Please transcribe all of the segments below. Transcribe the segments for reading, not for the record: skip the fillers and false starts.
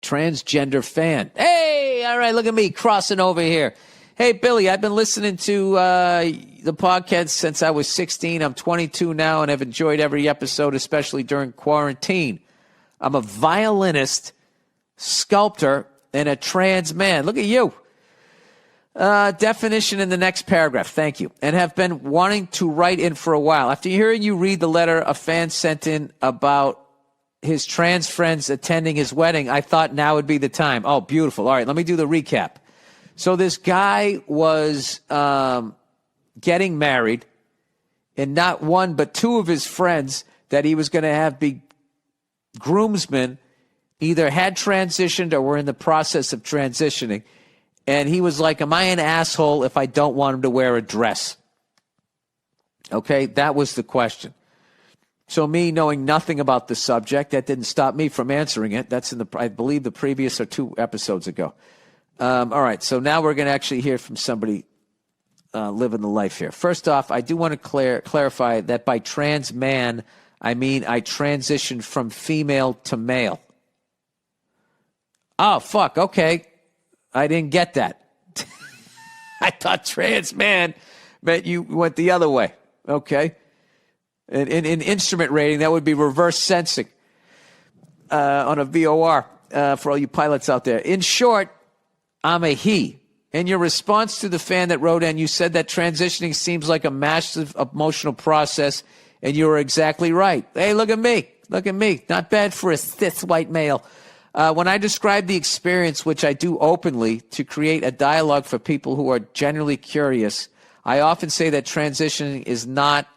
transgender fan. Hey, all right, look at me crossing over here. Hey, Billy, I've been listening to the podcast since I was 16. I'm 22 now and have enjoyed every episode, especially during quarantine. I'm a violinist, sculptor, and a trans man. Look at you. Definition in the next paragraph. Thank you. And have been wanting to write in for a while. After hearing you read the letter a fan sent in about his trans friends attending his wedding, I thought now would be the time. Oh, beautiful. All right, let me do the recap. So this guy was getting married, and not one but two of his friends that he was going to have be groomsmen either had transitioned or were in the process of transitioning. And he was like, am I an asshole if I don't want him to wear a dress? Okay, that was the question. So me knowing nothing about the subject, that didn't stop me from answering it. That's in the, I believe, the previous or 2 episodes ago. All right, so now we're going to actually hear from somebody living the life here. First off, I do want to clarify that by trans man, I mean I transitioned from female to male. Oh, fuck, okay. I didn't get that. I thought trans man meant you went the other way. Okay. In instrument rating, that would be reverse sensing on a VOR for all you pilots out there. In short, I'm a he. In your response to the fan that wrote in, you said that transitioning seems like a massive emotional process, and you were exactly right. Hey, look at me. Look at me. Not bad for a cis white male. When I describe the experience, which I do openly, to create a dialogue for people who are genuinely curious, I often say that transitioning is not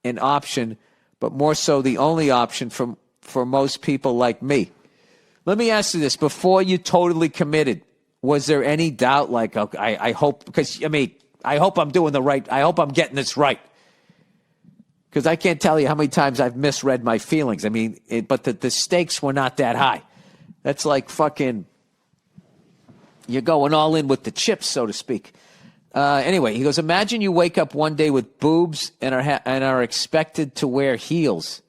an option, but more so the only option for most people like me. Let me ask you this. Before you totally committed, was there any doubt like, okay, I hope, because, I mean, I hope I'm doing the right, I hope I'm getting this right. Because I can't tell you how many times I've misread my feelings. I mean, but the stakes were not that high. That's like fucking, you're going all in with the chips, so to speak. Anyway, he goes, imagine you wake up one day with boobs and are expected to wear heels.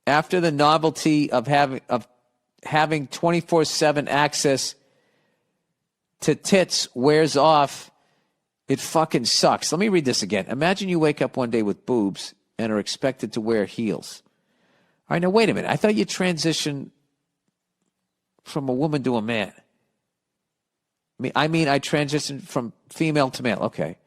After the novelty of having 24/7 access to tits wears off, it fucking sucks. Let me read this again. Imagine you wake up one day with boobs and are expected to wear heels. All right, now wait a minute. I thought you transitioned from a woman to a man. I mean, I transitioned from female to male. Okay. It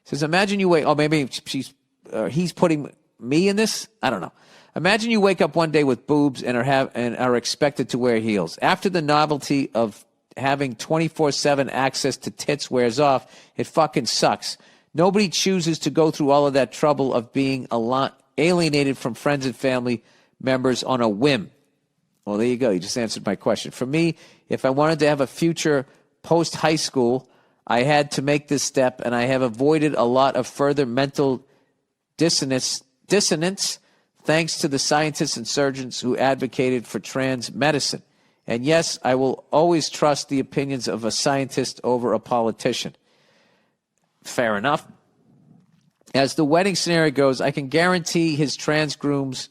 says, imagine you wake. Oh, maybe he's putting me in this. I don't know. Imagine you wake up one day with boobs and are expected to wear heels. After the novelty of having 24/7 access to tits wears off, it fucking sucks. Nobody chooses to go through all of that trouble of being alienated from friends and family members on a whim. Well, there you go. You just answered my question. For me, if I wanted to have a future post-high school, I had to make this step, and I have avoided a lot of further mental dissonance thanks to the scientists and surgeons who advocated for trans medicine. And yes, I will always trust the opinions of a scientist over a politician. Fair enough. As the wedding scenario goes, I can guarantee his trans grooms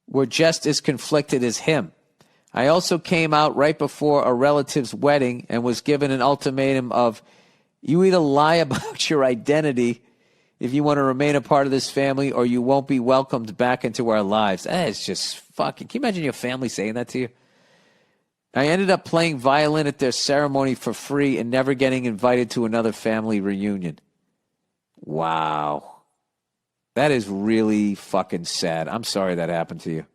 were just as conflicted as him. I also came out right before a relative's wedding and was given an ultimatum of, you either lie about your identity if you want to remain a part of this family, or you won't be welcomed back into our lives. That is just fucking, can you imagine your family saying that to you? I ended up playing violin at their ceremony for free and never getting invited to another family reunion. Wow. That is really fucking sad. I'm sorry that happened to you.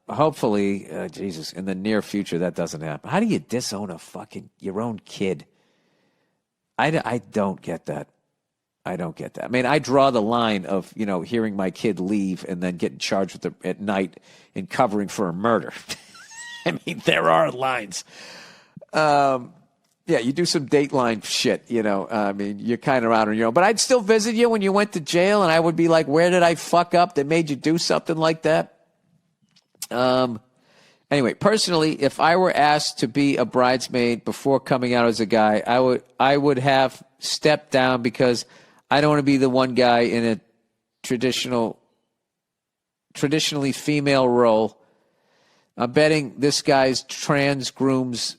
Hopefully, Jesus, in the near future, that doesn't happen. How do you disown your own kid? I don't get that. I don't get that. I mean, I draw the line of, hearing my kid leave and then getting charged with at night in covering for a murder. I mean, there are lines. Yeah, you do some Dateline shit, I mean, you're kind of out on your own. But I'd still visit you when you went to jail, and I would be like, where did I fuck up that made you do something like that? Anyway, personally, if I were asked to be a bridesmaid before coming out as a guy, I would have stepped down because I don't want to be the one guy in a traditionally female role I'm betting this guy's trans grooms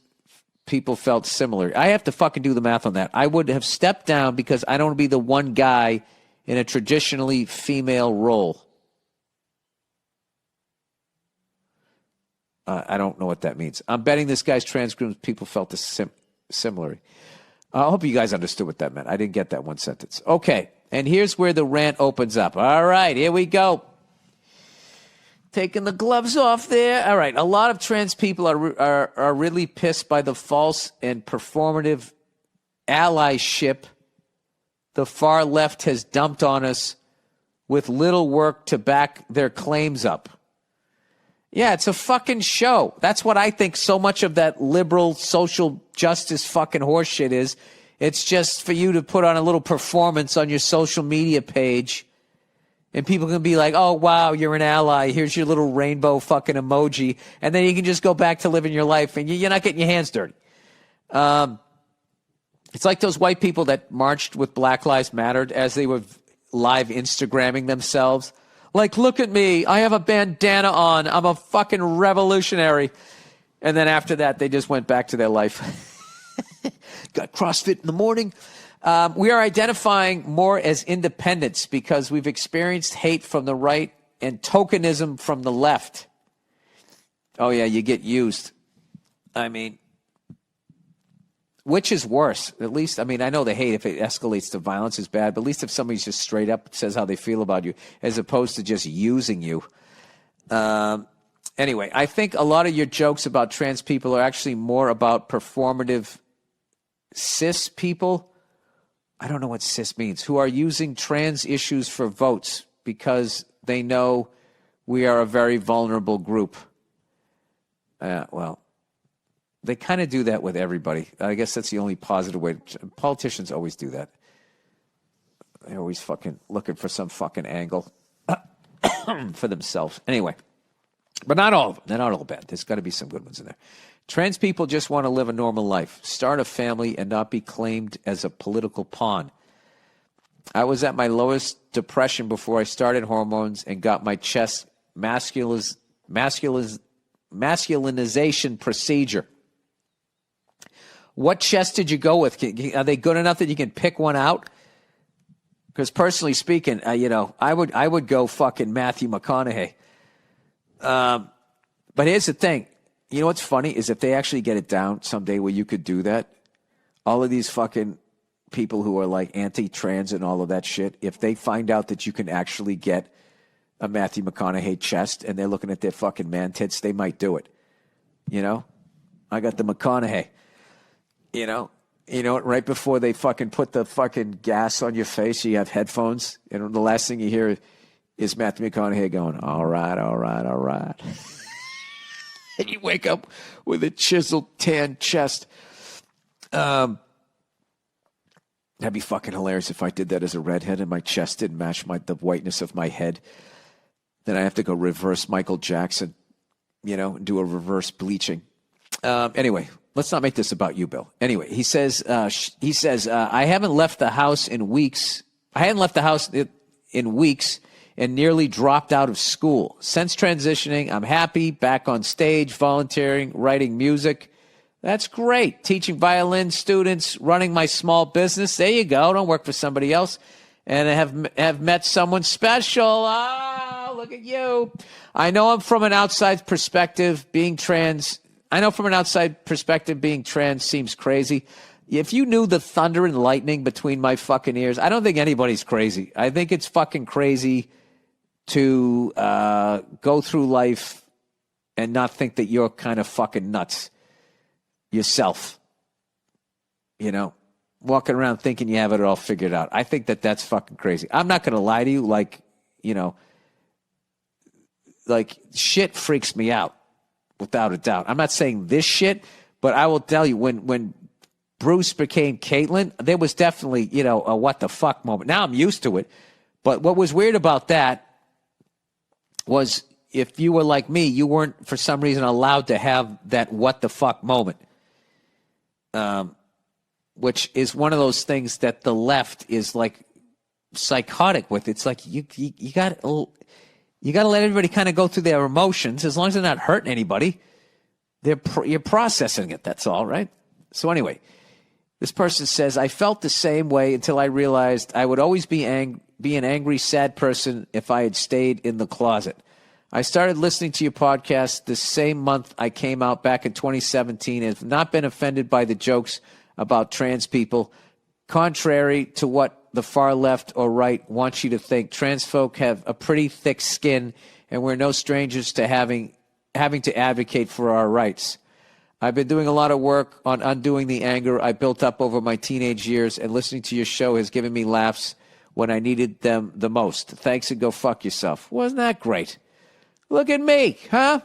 people felt similar. I have to fucking do the math on that. I would have stepped down because I don't want to be the one guy in a traditionally female role. I don't know what that means. I'm betting this guy's trans grooms people felt similar. I hope you guys understood what that meant. I didn't get that one sentence. Okay, and here's where the rant opens up. All right, here we go. Taking the gloves off there. All right, a lot of trans people are really pissed by the false and performative allyship the far left has dumped on us with little work to back their claims up. Yeah, it's a fucking show. That's what I think so much of that liberal social justice fucking horseshit is. It's just for you to put on a little performance on your social media page, and people can be like, oh, wow, you're an ally. Here's your little rainbow fucking emoji. And then you can just go back to living your life, and you're not getting your hands dirty. It's like those white people that marched with Black Lives Matter as they were live Instagramming themselves. Like, look at me. I have a bandana on. I'm a fucking revolutionary. And then after that, they just went back to their life. Got CrossFit in the morning. We are identifying more as independents because we've experienced hate from the right and tokenism from the left. Oh, yeah, you get used. I mean, which is worse? At least, I mean, I know the hate, if it escalates to violence, is bad, but at least if somebody's just straight up says how they feel about you, as opposed to just using you. Anyway, I think a lot of your jokes about trans people are actually more about performative cis people. I don't know what cis means, who are using trans issues for votes because they know we are a very vulnerable group. Well, they kind of do that with everybody. I guess that's the only positive way. Politicians always do that. They're always fucking looking for some fucking angle for themselves. Anyway, but not all of them. They're not all bad. There's got to be some good ones in there. Trans people just want to live a normal life, start a family, and not be claimed as a political pawn. I was at my lowest depression before I started hormones and got my chest masculinization procedure. What chest did you go with? Are they good enough that you can pick one out? Because personally speaking, I would go fucking Matthew McConaughey. But here's the thing. You know what's funny is if they actually get it down someday where you could do that, all of these fucking people who are like anti-trans and all of that shit, if they find out that you can actually get a Matthew McConaughey chest and they're looking at their fucking man tits, they might do it. You know? I got the McConaughey. You know, right before they fucking put the fucking gas on your face, you have headphones, and the last thing you hear is Matthew McConaughey going, all right, all right, all right. And you wake up with a chiseled tan chest. That'd be fucking hilarious if I did that as a redhead and my chest didn't match the whiteness of my head. Then I have to go reverse Michael Jackson, and do a reverse bleaching. Anyway. Let's not make this about you, Bill. Anyway, he says, I haven't left the house in weeks. I hadn't left the house in weeks and nearly dropped out of school. Since transitioning, I'm happy, back on stage, volunteering, writing music. That's great. Teaching violin students, running my small business. There you go. Don't work for somebody else. And I have met someone special. Oh, look at you. I know I'm from an outside perspective, being trans seems crazy. If you knew the thunder and lightning between my fucking ears, I don't think anybody's crazy. I think it's fucking crazy to go through life and not think that you're kind of fucking nuts yourself. Walking around thinking you have it all figured out. I think that that's fucking crazy. I'm not going to lie to you. Like shit freaks me out. Without a doubt. I'm not saying this shit, but I will tell you, when Bruce became Caitlyn, there was definitely, a what the fuck moment. Now I'm used to it. But what was weird about that was if you were like me, you weren't, for some reason, allowed to have that what the fuck moment. Which is one of those things that the left is like psychotic with. It's like you got You got to let everybody kind of go through their emotions. As long as they're not hurting anybody, you're processing it. That's all, right? So anyway, this person says, I felt the same way until I realized I would always be an angry, sad person if I had stayed in the closet. I started listening to your podcast the same month I came out back in 2017 and have not been offended by the jokes about trans people. Contrary to what the far left or right wants you to think, trans folk have a pretty thick skin and we're no strangers to having to advocate for our rights. I've been doing a lot of work on undoing the anger I built up over my teenage years, and listening to your show has given me laughs when I needed them the most. Thanks, and go fuck yourself. Wasn't that great? Look at me, huh?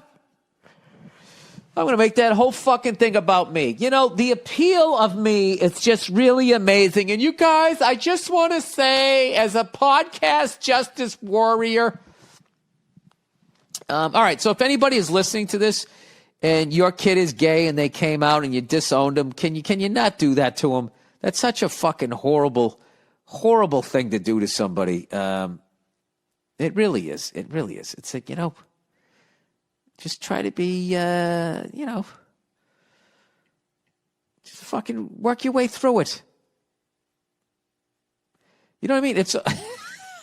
I'm going to make that whole fucking thing about me. You know, the appeal of me is just really amazing. And you guys, I just want to say, as a podcast justice warrior, all right, so if anybody is listening to this and your kid is gay and they came out and you disowned them, can you not do that to them? That's such a fucking horrible, horrible thing to do to somebody. It really is. It really is. It's like, just try to be, just fucking work your way through it. You know what I mean? It's,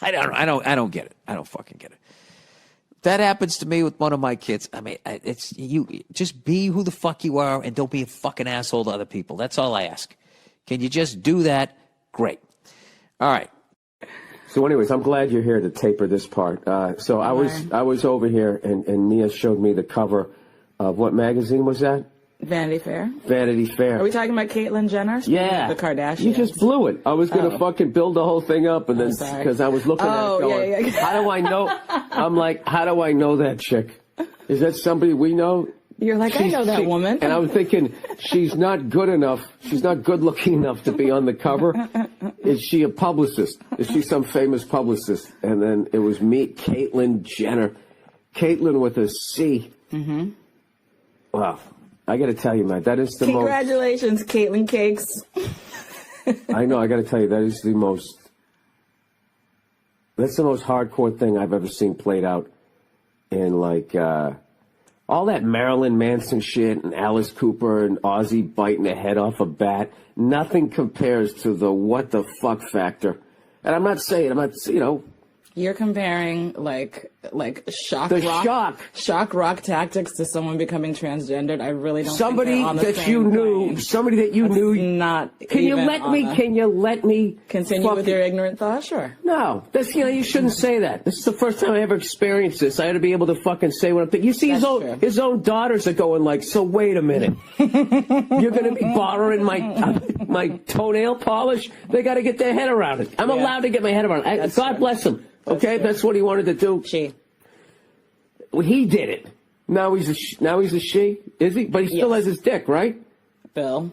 I don't get it. I don't fucking get it. That happens to me with one of my kids. I mean, it's you. Just be who the fuck you are and don't be a fucking asshole to other people. That's all I ask. Can you just do that? Great. All right. So anyways, I'm glad you're here to taper this part. So I was over here and Nia showed me the cover of what magazine was that? Vanity Fair. Vanity Fair. Are we talking about Caitlyn Jenner? Yeah. The Kardashians. You just blew it. I was going to fucking build the whole thing up and then because I was looking at it going, how do I know? I'm like, how do I know that chick? Is that somebody we know? You're like, I know that woman. And I was thinking, she's not good enough. She's not good looking enough to be on the cover. Is she a publicist? Is she some famous publicist? And then it was me, Caitlyn Jenner. Caitlyn with a C. Mm-hmm. Wow. I got to tell you, man, that is the Congratulations, Caitlyn Cakes. I know, I got to tell you, that's the most hardcore thing I've ever seen played out in, like, all that Marilyn Manson shit and Alice Cooper and Ozzy biting the head off a bat. Nothing compares to the what the fuck factor. And I'm not, You're comparing like shock rock tactics to someone becoming transgendered. I really don't. Somebody that you knew. Not. Can you let me continue with your ignorant thought? Sure. No, that's you shouldn't say that. This is the first time I ever experienced this. I had to be able to fucking say what I'm thinking. You see, his own daughters are going like, so wait a minute, you're going to be borrowing my toenail polish? They got to get their head around it. I'm allowed to get my head around it. God bless him. Okay, that's what he wanted to do. Well, he did it. Now he's a she, is he? But he still has his dick, right? Bill.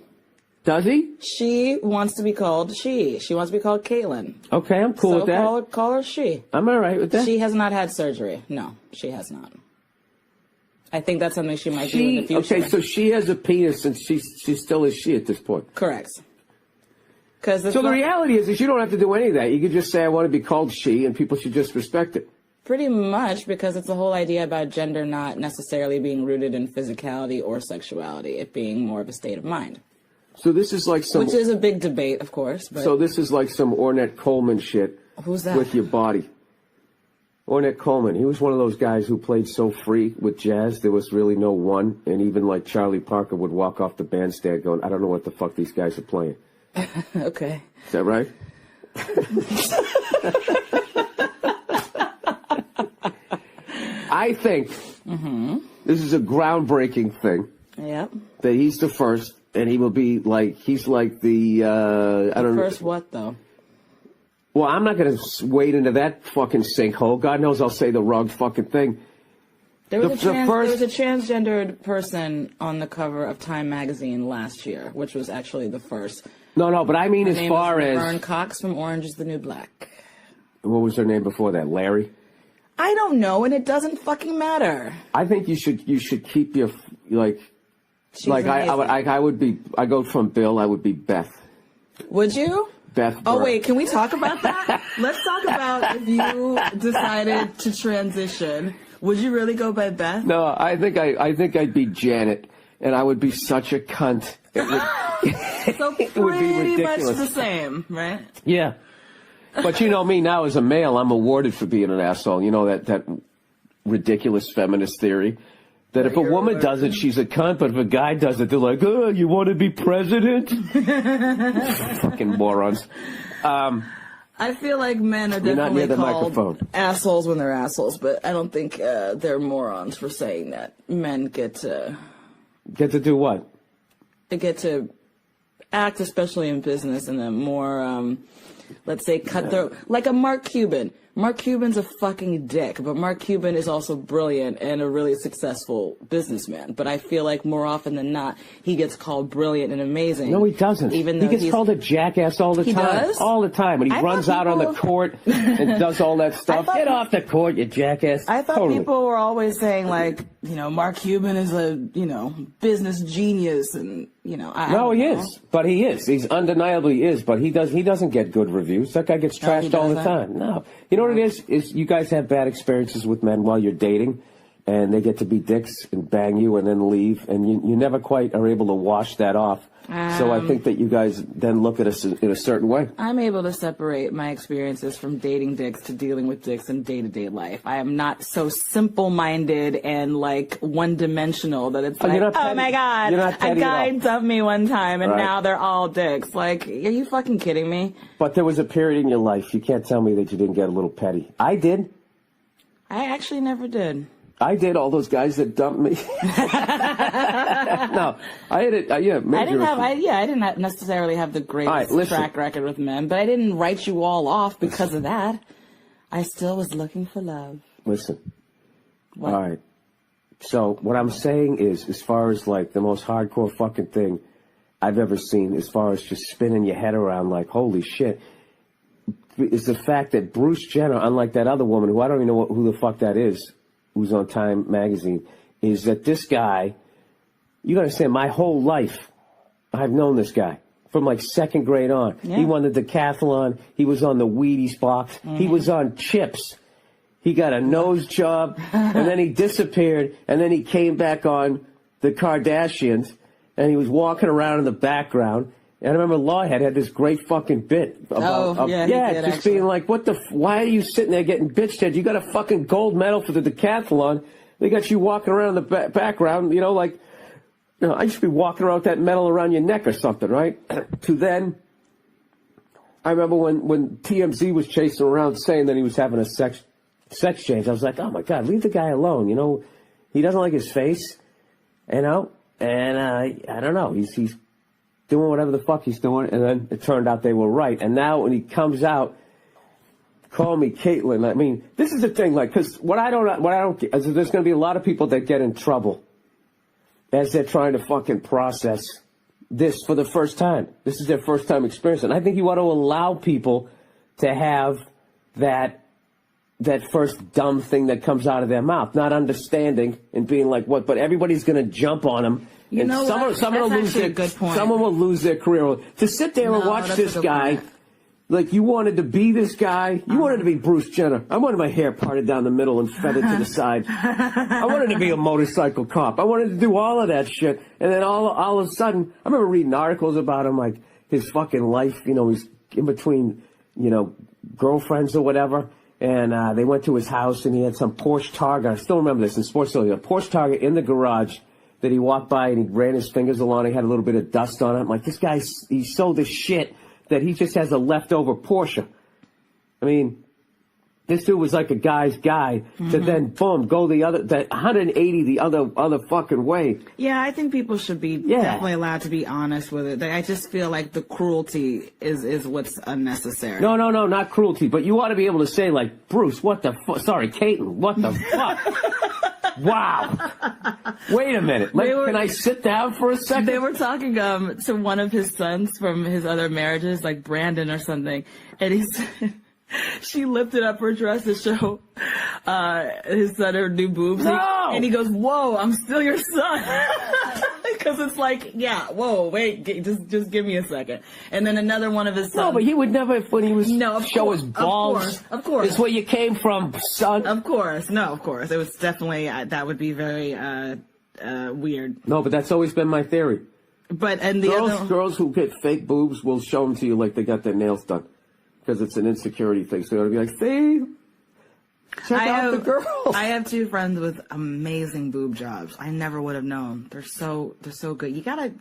Does he? She wants to be called she. She wants to be called Caitlyn. Okay, I'm cool with that. Call her she. I'm all right with that. She has not had surgery. No, she has not. I think that's something she might do in the future. Okay, so she has a penis and she still is she at this point. Correct. So the reality is you don't have to do any of that. You could just say, I want to be called she, and people should just respect it. Pretty much, because it's the whole idea about gender not necessarily being rooted in physicality or sexuality, it being more of a state of mind. So this is like some... Which is a big debate, of course. But so this is like some Ornette Coleman shit. Who's that? With your body. Ornette Coleman, he was one of those guys who played so free with jazz, there was really no one, and even like Charlie Parker would walk off the bandstand going, I don't know what the fuck these guys are playing. Okay. Is that right? I think this is a groundbreaking thing. Yep. That he's the first, and he will be like, he's like the, I don't know. First what, though? Well, I'm not going to wade into that fucking sinkhole. God knows I'll say the wrong fucking thing. There was a transgendered person on the cover of Time magazine last year, which was actually the first. No, but I mean Her as name far was as... Laverne Cox from Orange is the New Black. What was her name before that? Larry? I don't know, and it doesn't fucking matter. I think you should keep your, like... She's like, amazing. I would be... I go from Bill, I would be Beth. Would you? Beth Burr. Oh, wait, can we talk about that? Let's talk about if you decided to transition. Would you really go by Beth? No, I think I'd be Janet, and I would be such a cunt. It would, So it would be pretty much ridiculous. the same, right? Yeah. But you know me now as a male, I'm awarded for being an asshole. You know that ridiculous feminist theory that if a woman does it, she's a cunt, but if a guy does it, they're like, oh, you want to be president? Fucking morons. I feel like men are You're not near definitely the called microphone. assholes when they're assholes, but I don't think they're morons for saying that. Men get to do what? they get to act, especially in business, in a more, let's say, cutthroat, like a Mark Cuban. Mark Cuban's a fucking dick, but Mark Cuban is also brilliant and a really successful businessman. But I feel like more often than not, he gets called brilliant and amazing. No, he doesn't. Even though he gets called a jackass all the time. Does? All the time. And he runs out on the court and does all that stuff. Get off the court, you jackass. I thought Totally. people were always saying, like, you know, Mark Cuban is a, you know, business genius and, you know. No, he is. But he is. He's undeniably is. But he doesn't get good reviews. That guy gets trashed all the time. No. You know what it is you guys have bad experiences with men while you're dating, and they get to be dicks and bang you and then leave, and you never quite are able to wash that off. So I think that you guys then look at us in a certain way. I'm able to separate my experiences from dating dicks to dealing with dicks in day-to-day life. I am not so simple-minded and, like, one-dimensional that it's like, oh, my God, a guy dumped me one time, and now they're all dicks. Like, are you fucking kidding me? But there was a period in your life. You can't tell me that you didn't get a little petty. I did. I actually never did. I did. All those guys that dumped me. No, I had it. Yeah, I didn't necessarily have the greatest track record with men, but I didn't write you all off because of that. I still was looking for love. Listen. What? All right. So what I'm saying is, as far as like the most hardcore fucking thing I've ever seen, as far as just spinning your head around like, holy shit, is the fact that Bruce Jenner, unlike that other woman who I don't even know who the fuck that is, who's on Time magazine, is that this guy, you gotta understand, my whole life, I've known this guy from like second grade on. Yeah. He won the decathlon. He was on the Wheaties box. Mm-hmm. He was on Chips. He got a nose job, and then he disappeared, and then he came back on the Kardashians, and he was walking around in the background. And I remember Lawhead had this great fucking bit about, being like, why are you sitting there getting bitched at? You got a fucking gold medal for the decathlon. They got you walking around in the background, I should be walking around with that medal around your neck or something, right? To then, I remember when TMZ was chasing around saying that he was having a sex change. I was like, oh my God, leave the guy alone. He doesn't like his face, and I don't know. He's doing whatever the fuck he's doing, and then it turned out they were right. And now when he comes out, call me Caitlyn. I mean, this is the thing, like, because what I don't get is there's going to be a lot of people that get in trouble as they're trying to fucking process this for the first time. This is their first time experience, and I think you ought to allow people to have that first dumb thing that comes out of their mouth, not understanding and being like, what? But everybody's going to jump on them. You know, someone will lose their career. To sit there and watch this guy, like you wanted to be this guy, you wanted to be Bruce Jenner. I wanted my hair parted down the middle and feathered to the side. I wanted to be a motorcycle cop. I wanted to do all of that shit. And then all of a sudden, I remember reading articles about him, like his fucking life. He's in between, girlfriends or whatever. And they went to his house and he had some Porsche Target. I still remember this in Sports Illustrated. A Porsche Target in the garage that he walked by and he ran his fingers along. He had a little bit of dust on it. I'm like, this guy, he's so the shit that he just has a leftover Porsche. I mean, this dude was like a guy's guy to then, boom, go that 180 the other fucking way. Yeah, I think people should be definitely allowed to be honest with it. I just feel like the cruelty is what's unnecessary. No, not cruelty. But you ought to be able to say, like, Bruce, what the fuck? Sorry, Caitlyn, what the fuck? Wow. Wait a minute. Can I sit down for a second? They were talking to one of his sons from his other marriages, like Brandon or something, and he said she lifted up her dress to show his son her new boobs. No! And he goes, whoa, I'm still your son. Because it's like, yeah, whoa, wait, just give me a second. And then another one of his sons. No, but he would never, when he was show his Of balls. Of course. It's where you came from, son. Of course. No, of course. It was definitely, that would be very weird. No, but that's always been my theory. But, and the girls who get fake boobs will show them to you like they got their nails done. Because it's an insecurity thing. So they're going to be like, see? Check out the girls. I have 2 friends with amazing boob jobs. I never would have known. They're so good. You gotta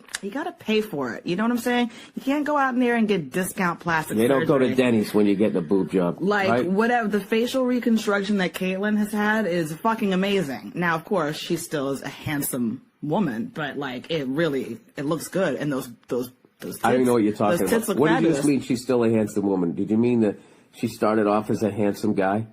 pay for it. You know what I'm saying? You can't go out in there and get discount plastic surgery. You don't go to Denny's when you get a boob job. Like, right? whatever, the facial reconstruction that Caitlyn has had is fucking amazing. Now, of course, she still is a handsome woman, but like, it looks good. And those tits, I don't even know what you're talking about. What fabulous. do you just mean she's still a handsome woman? Did you mean that she started off as a handsome guy?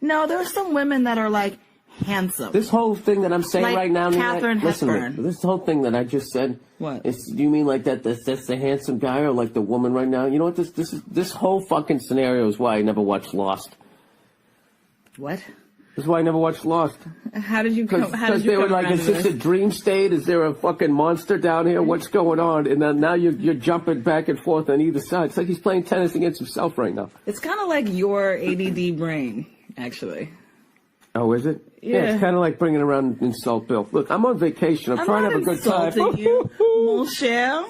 No, there are some women that are like handsome. This whole thing that I'm saying like right now, Catherine listen to me. Hepburn. This whole thing that I just said. What? Do you mean like that? That's the handsome guy, or like the woman right now? You know what? This whole fucking scenario is why I never watched Lost. What? This is why I never watched Lost. How did you come? Because they were like, is this a dream state? Is there a fucking monster down here? What's going on? And then now you're jumping back and forth on either side. It's like he's playing tennis against himself right now. It's kind of like your ADD brain, actually. Oh, is it? Yeah. It's kind of like bringing around and insult Bill. Look, I'm on vacation. I'm trying to have a good time. You, mon cher.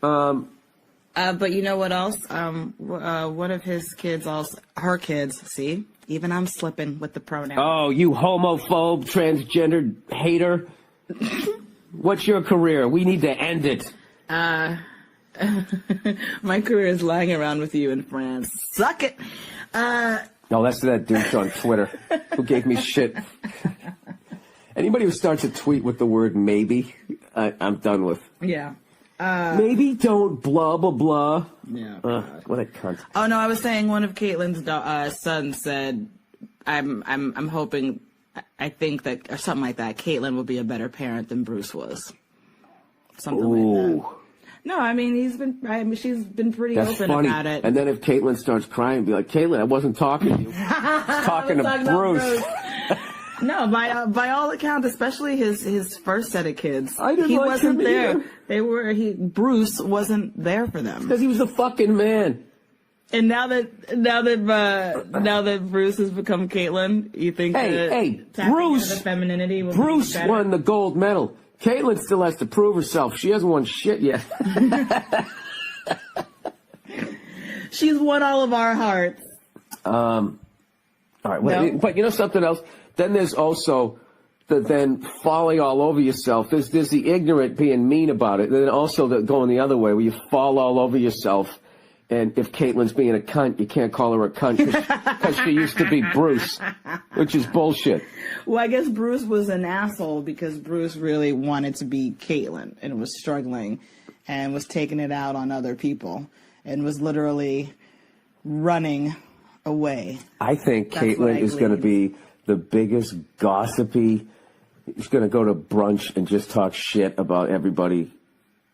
But you know what else? One of his kids her kids, see? Even I'm slipping with the pronoun. Oh, you homophobe, transgender hater. What's your career? We need to end it. My career is lying around with you in France. Suck it. No, that's that douche on Twitter who gave me shit. Anybody who starts a tweet with the word maybe, I'm done with. Yeah. Maybe don't blah, blah, blah. Yeah. What a cunt. Oh, no, I was saying one of Caitlyn's sons said, I'm hoping, I think that, or something like that, Caitlyn will be a better parent than Bruce was. Something like that. No, I mean, she's been pretty That's open funny. about it. And then if Caitlyn starts crying, be like, Caitlyn, I wasn't talking to you. I was talking to Bruce. No, by all accounts, especially his first set of kids, I didn't he like wasn't him there. either. Bruce wasn't there for them. Because he was a fucking man. And now that Bruce has become Caitlyn, you think Bruce, the femininity will Bruce be better? won the gold medal. Caitlyn still has to prove herself. She hasn't won shit yet. She's won all of our hearts. All right, No. but you know something else? Then there's also the falling all over yourself. There's the ignorant being mean about it. And then also going the other way where you fall all over yourself. And if Caitlyn's being a cunt, you can't call her a cunt because she used to be Bruce, which is bullshit. Well, I guess Bruce was an asshole because Bruce really wanted to be Caitlyn and was struggling and was taking it out on other people and was literally running away. I think Caitlyn is going to be the biggest gossipy. She's going to go to brunch and just talk shit about everybody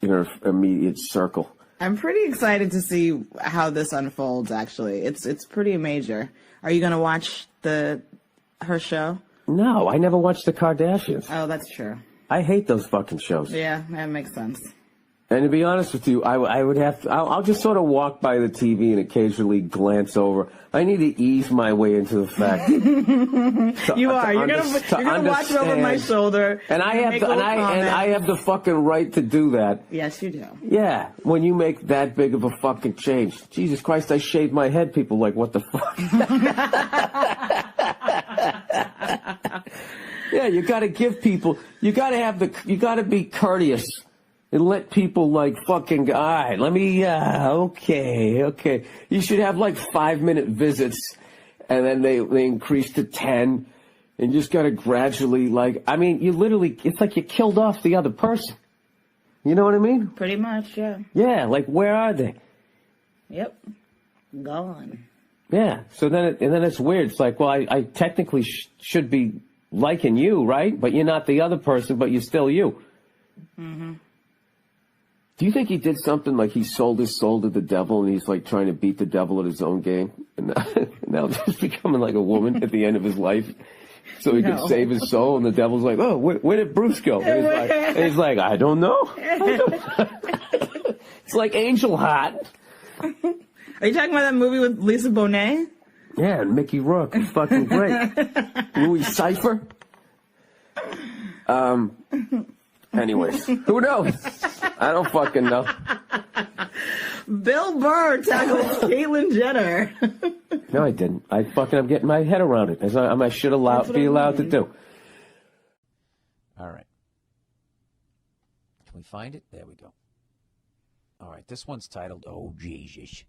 in her immediate circle. I'm pretty excited to see how this unfolds, actually. It's pretty major. Are you going to watch her show? No, I never watched the Kardashians. Oh, that's true. I hate those fucking shows. Yeah, that makes sense. And to be honest with you, I would have to, I'll just sort of walk by the TV and occasionally glance over. I need to ease my way into the fact. You're gonna watch it over my shoulder. And I have the fucking right to do that. Yes, you do. Yeah, when you make that big of a fucking change. Jesus Christ, I shaved my head. People like, what the fuck? Yeah, you got to give people. You got to be courteous. And let people like fucking, all right, let me, okay. You should have like 5-minute visits and then they increase to 10 and you just got to gradually it's like you killed off the other person. You know what I mean? Pretty much, yeah. Yeah, like where are they? Yep. Gone. Yeah, so then it's weird. It's like, well, I technically should be liking you, right? But you're not the other person, but you're still you. Mm-hmm. Do you think he did something like he sold his soul to the devil and he's like trying to beat the devil at his own game? And now just becoming like a woman at the end of his life. so he could save his soul. And the devil's like, oh, where did Bruce go? And he's like, I don't know. It's like Angel Heart. Are you talking about that movie with Lisa Bonet? Yeah, and Mickey Rourke is fucking great. Louis Cypher. Anyways, who knows? I don't fucking know. Bill Burr tackled Caitlyn Jenner. No, I didn't. I'm getting my head around it, as I should be allowed to do. All right. Can we find it? There we go. All right, this one's titled, Oh, Jesus.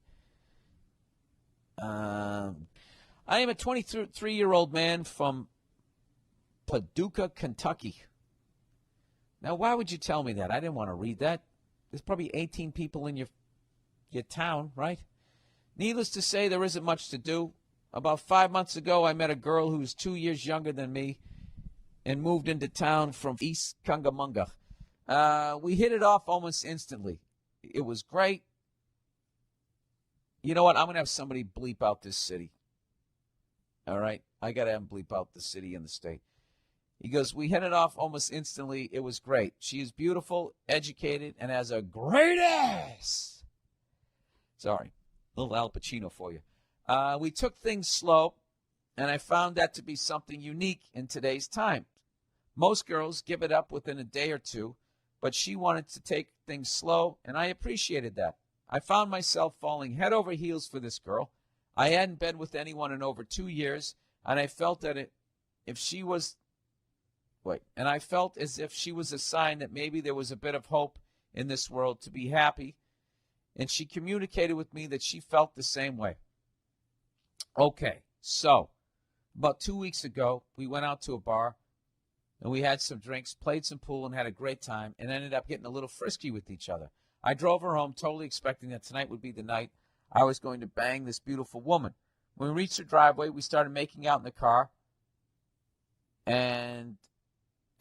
I am a 23-year-old man from Paducah, Kentucky. Now, why would you tell me that? I didn't want to read that. There's probably 18 people in your town, right? Needless to say, there isn't much to do. About 5 months ago, I met a girl who's 2 years younger than me and moved into town from East Cungamunga. We hit it off almost instantly. It was great. You know what? I'm going to have somebody bleep out this city. All right? I got to have him bleep out the city and the state. He goes, we hit it off almost instantly. It was great. She is beautiful, educated, and has a great ass. Sorry. Little Al Pacino for you. We took things slow, and I found that to be something unique in today's time. Most girls give it up within a day or two, but she wanted to take things slow, and I appreciated that. I found myself falling head over heels for this girl. I hadn't been with anyone in over 2 years, and I felt that I felt as if she was a sign that maybe there was a bit of hope in this world to be happy, and she communicated with me that she felt the same way. Okay, so about 2 weeks ago, we went out to a bar, and we had some drinks, played some pool, and had a great time, and ended up getting a little frisky with each other. I drove her home totally expecting that tonight would be the night I was going to bang this beautiful woman. When we reached her driveway, we started making out in the car and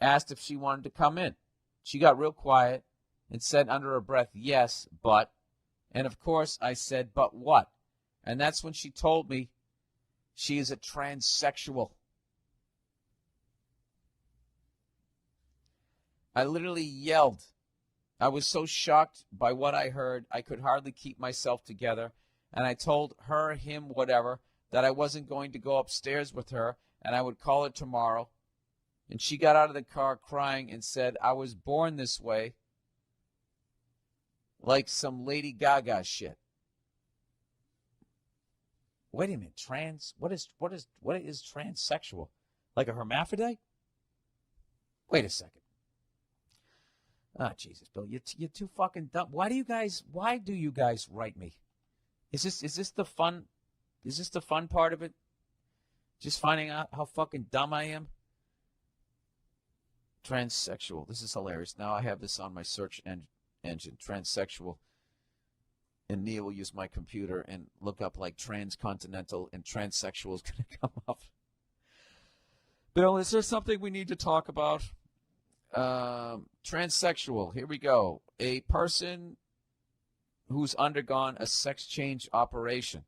asked if she wanted to come in. She got real quiet and said under her breath, yes, but. And of course, I said, but what? And that's when she told me she is a transsexual. I literally yelled. I was so shocked by what I heard, I could hardly keep myself together. And I told her, him, whatever, that I wasn't going to go upstairs with her and I would call her tomorrow. And she got out of the car crying and said, I was born this way, like some Lady Gaga shit. Wait a minute, what is transsexual? Like a hermaphrodite? Wait a second. Ah, Jesus, Bill, you're too fucking dumb. Why do you guys write me? Is this the fun part of it? Just finding out how fucking dumb I am? Transsexual. This is hilarious. Now I have this on my search engine. Transsexual. And Neil will use my computer and look up like transcontinental, and transsexual is going to come up. Bill, is there something we need to talk about? Transsexual. Here we go. A person who's undergone a sex change operation.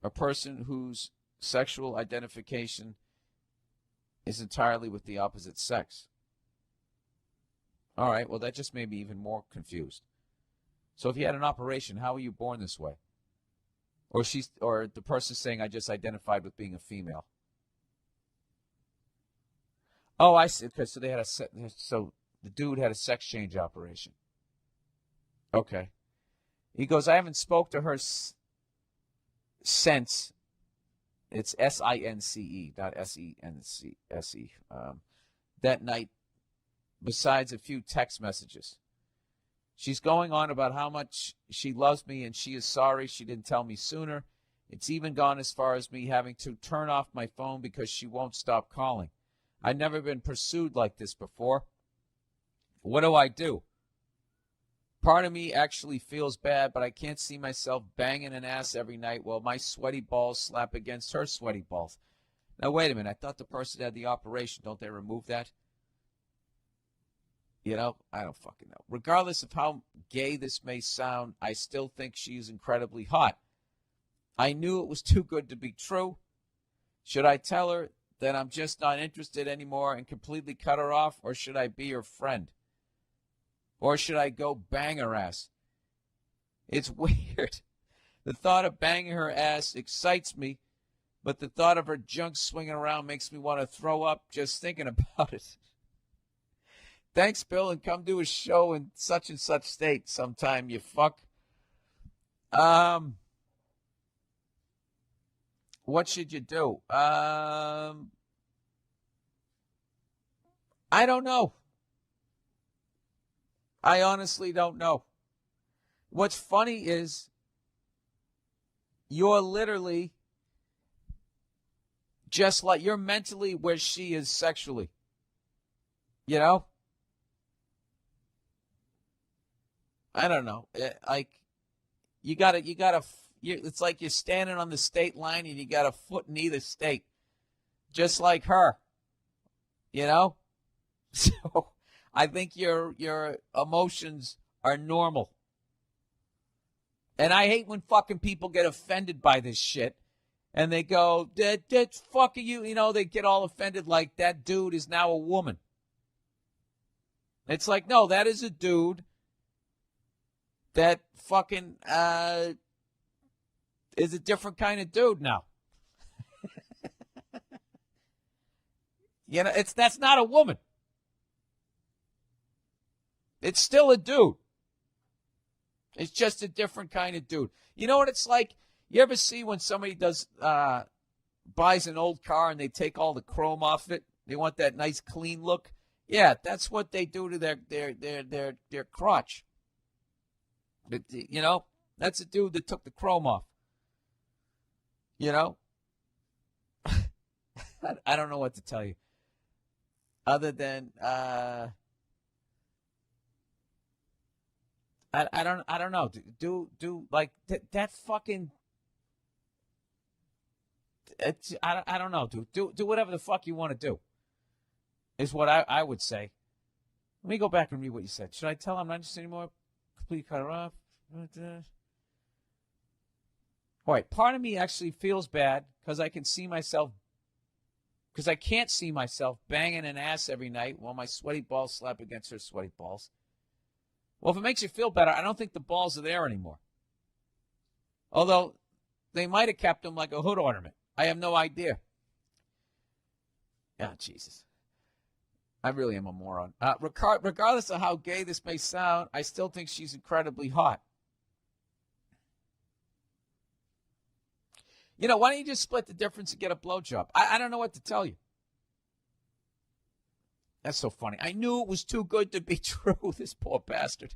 A person whose sexual identification is entirely with the opposite sex. All right, well, that just made me even more confused. So if you had an operation, how were you born this way? Or the person saying, I just identified with being a female. Oh, I see. Okay, so the dude had a sex change operation. Okay. He goes, I haven't spoke to her since. It's S-I-N-C-E, not S-E-N-C-S-E. That night, besides a few text messages. She's going on about how much she loves me and she is sorry she didn't tell me sooner. It's even gone as far as me having to turn off my phone because she won't stop calling. I've never been pursued like this before. What do I do? Part of me actually feels bad, but I can't see myself banging an ass every night while my sweaty balls slap against her sweaty balls. Now, wait a minute. I thought the person had the operation. Don't they remove that? You know, I don't fucking know. Regardless of how gay this may sound, I still think she's incredibly hot. I knew it was too good to be true. Should I tell her that I'm just not interested anymore and completely cut her off, or should I be her friend? Or should I go bang her ass? It's weird. The thought of banging her ass excites me, but the thought of her junk swinging around makes me want to throw up just thinking about it. Thanks, Bill, and come do a show in such and such state sometime, you fuck. What should you do? I don't know. I honestly don't know. What's funny is you're literally just like, you're mentally where she is sexually. You know? I don't know. Like, it's like you're standing on the state line and you got a foot in either state. Just like her. You know? So I think your emotions are normal. And I hate when fucking people get offended by this shit. And they go, that fucking you. You know, they get all offended like that dude is now a woman. It's like, no, that is a dude that fucking is a different kind of dude now. You know, that's not a woman. It's still a dude. It's just a different kind of dude. You know what it's like? You ever see when somebody buys an old car and they take all the chrome off it? They want that nice clean look. Yeah, that's what they do to their crotch. You know, that's a dude that took the chrome off. You know, I don't know what to tell you, other than I don't know. Do like that fucking. I don't know. Do whatever the fuck you want to do. Is what I would say. Let me go back and read what you said. Should I tell him I'm not interested anymore? Complete cut her off. All right. Part of me actually feels bad because I can't see myself banging an ass every night while my sweaty balls slap against her sweaty balls. Well, if it makes you feel better, I don't think the balls are there anymore. Although they might have kept them like a hood ornament. I have no idea. Oh, Jesus. I really am a moron. Regardless of how gay this may sound, I still think she's incredibly hot. You know, why don't you just split the difference and get a blowjob? I don't know what to tell you. That's so funny. I knew it was too good to be true, this poor bastard.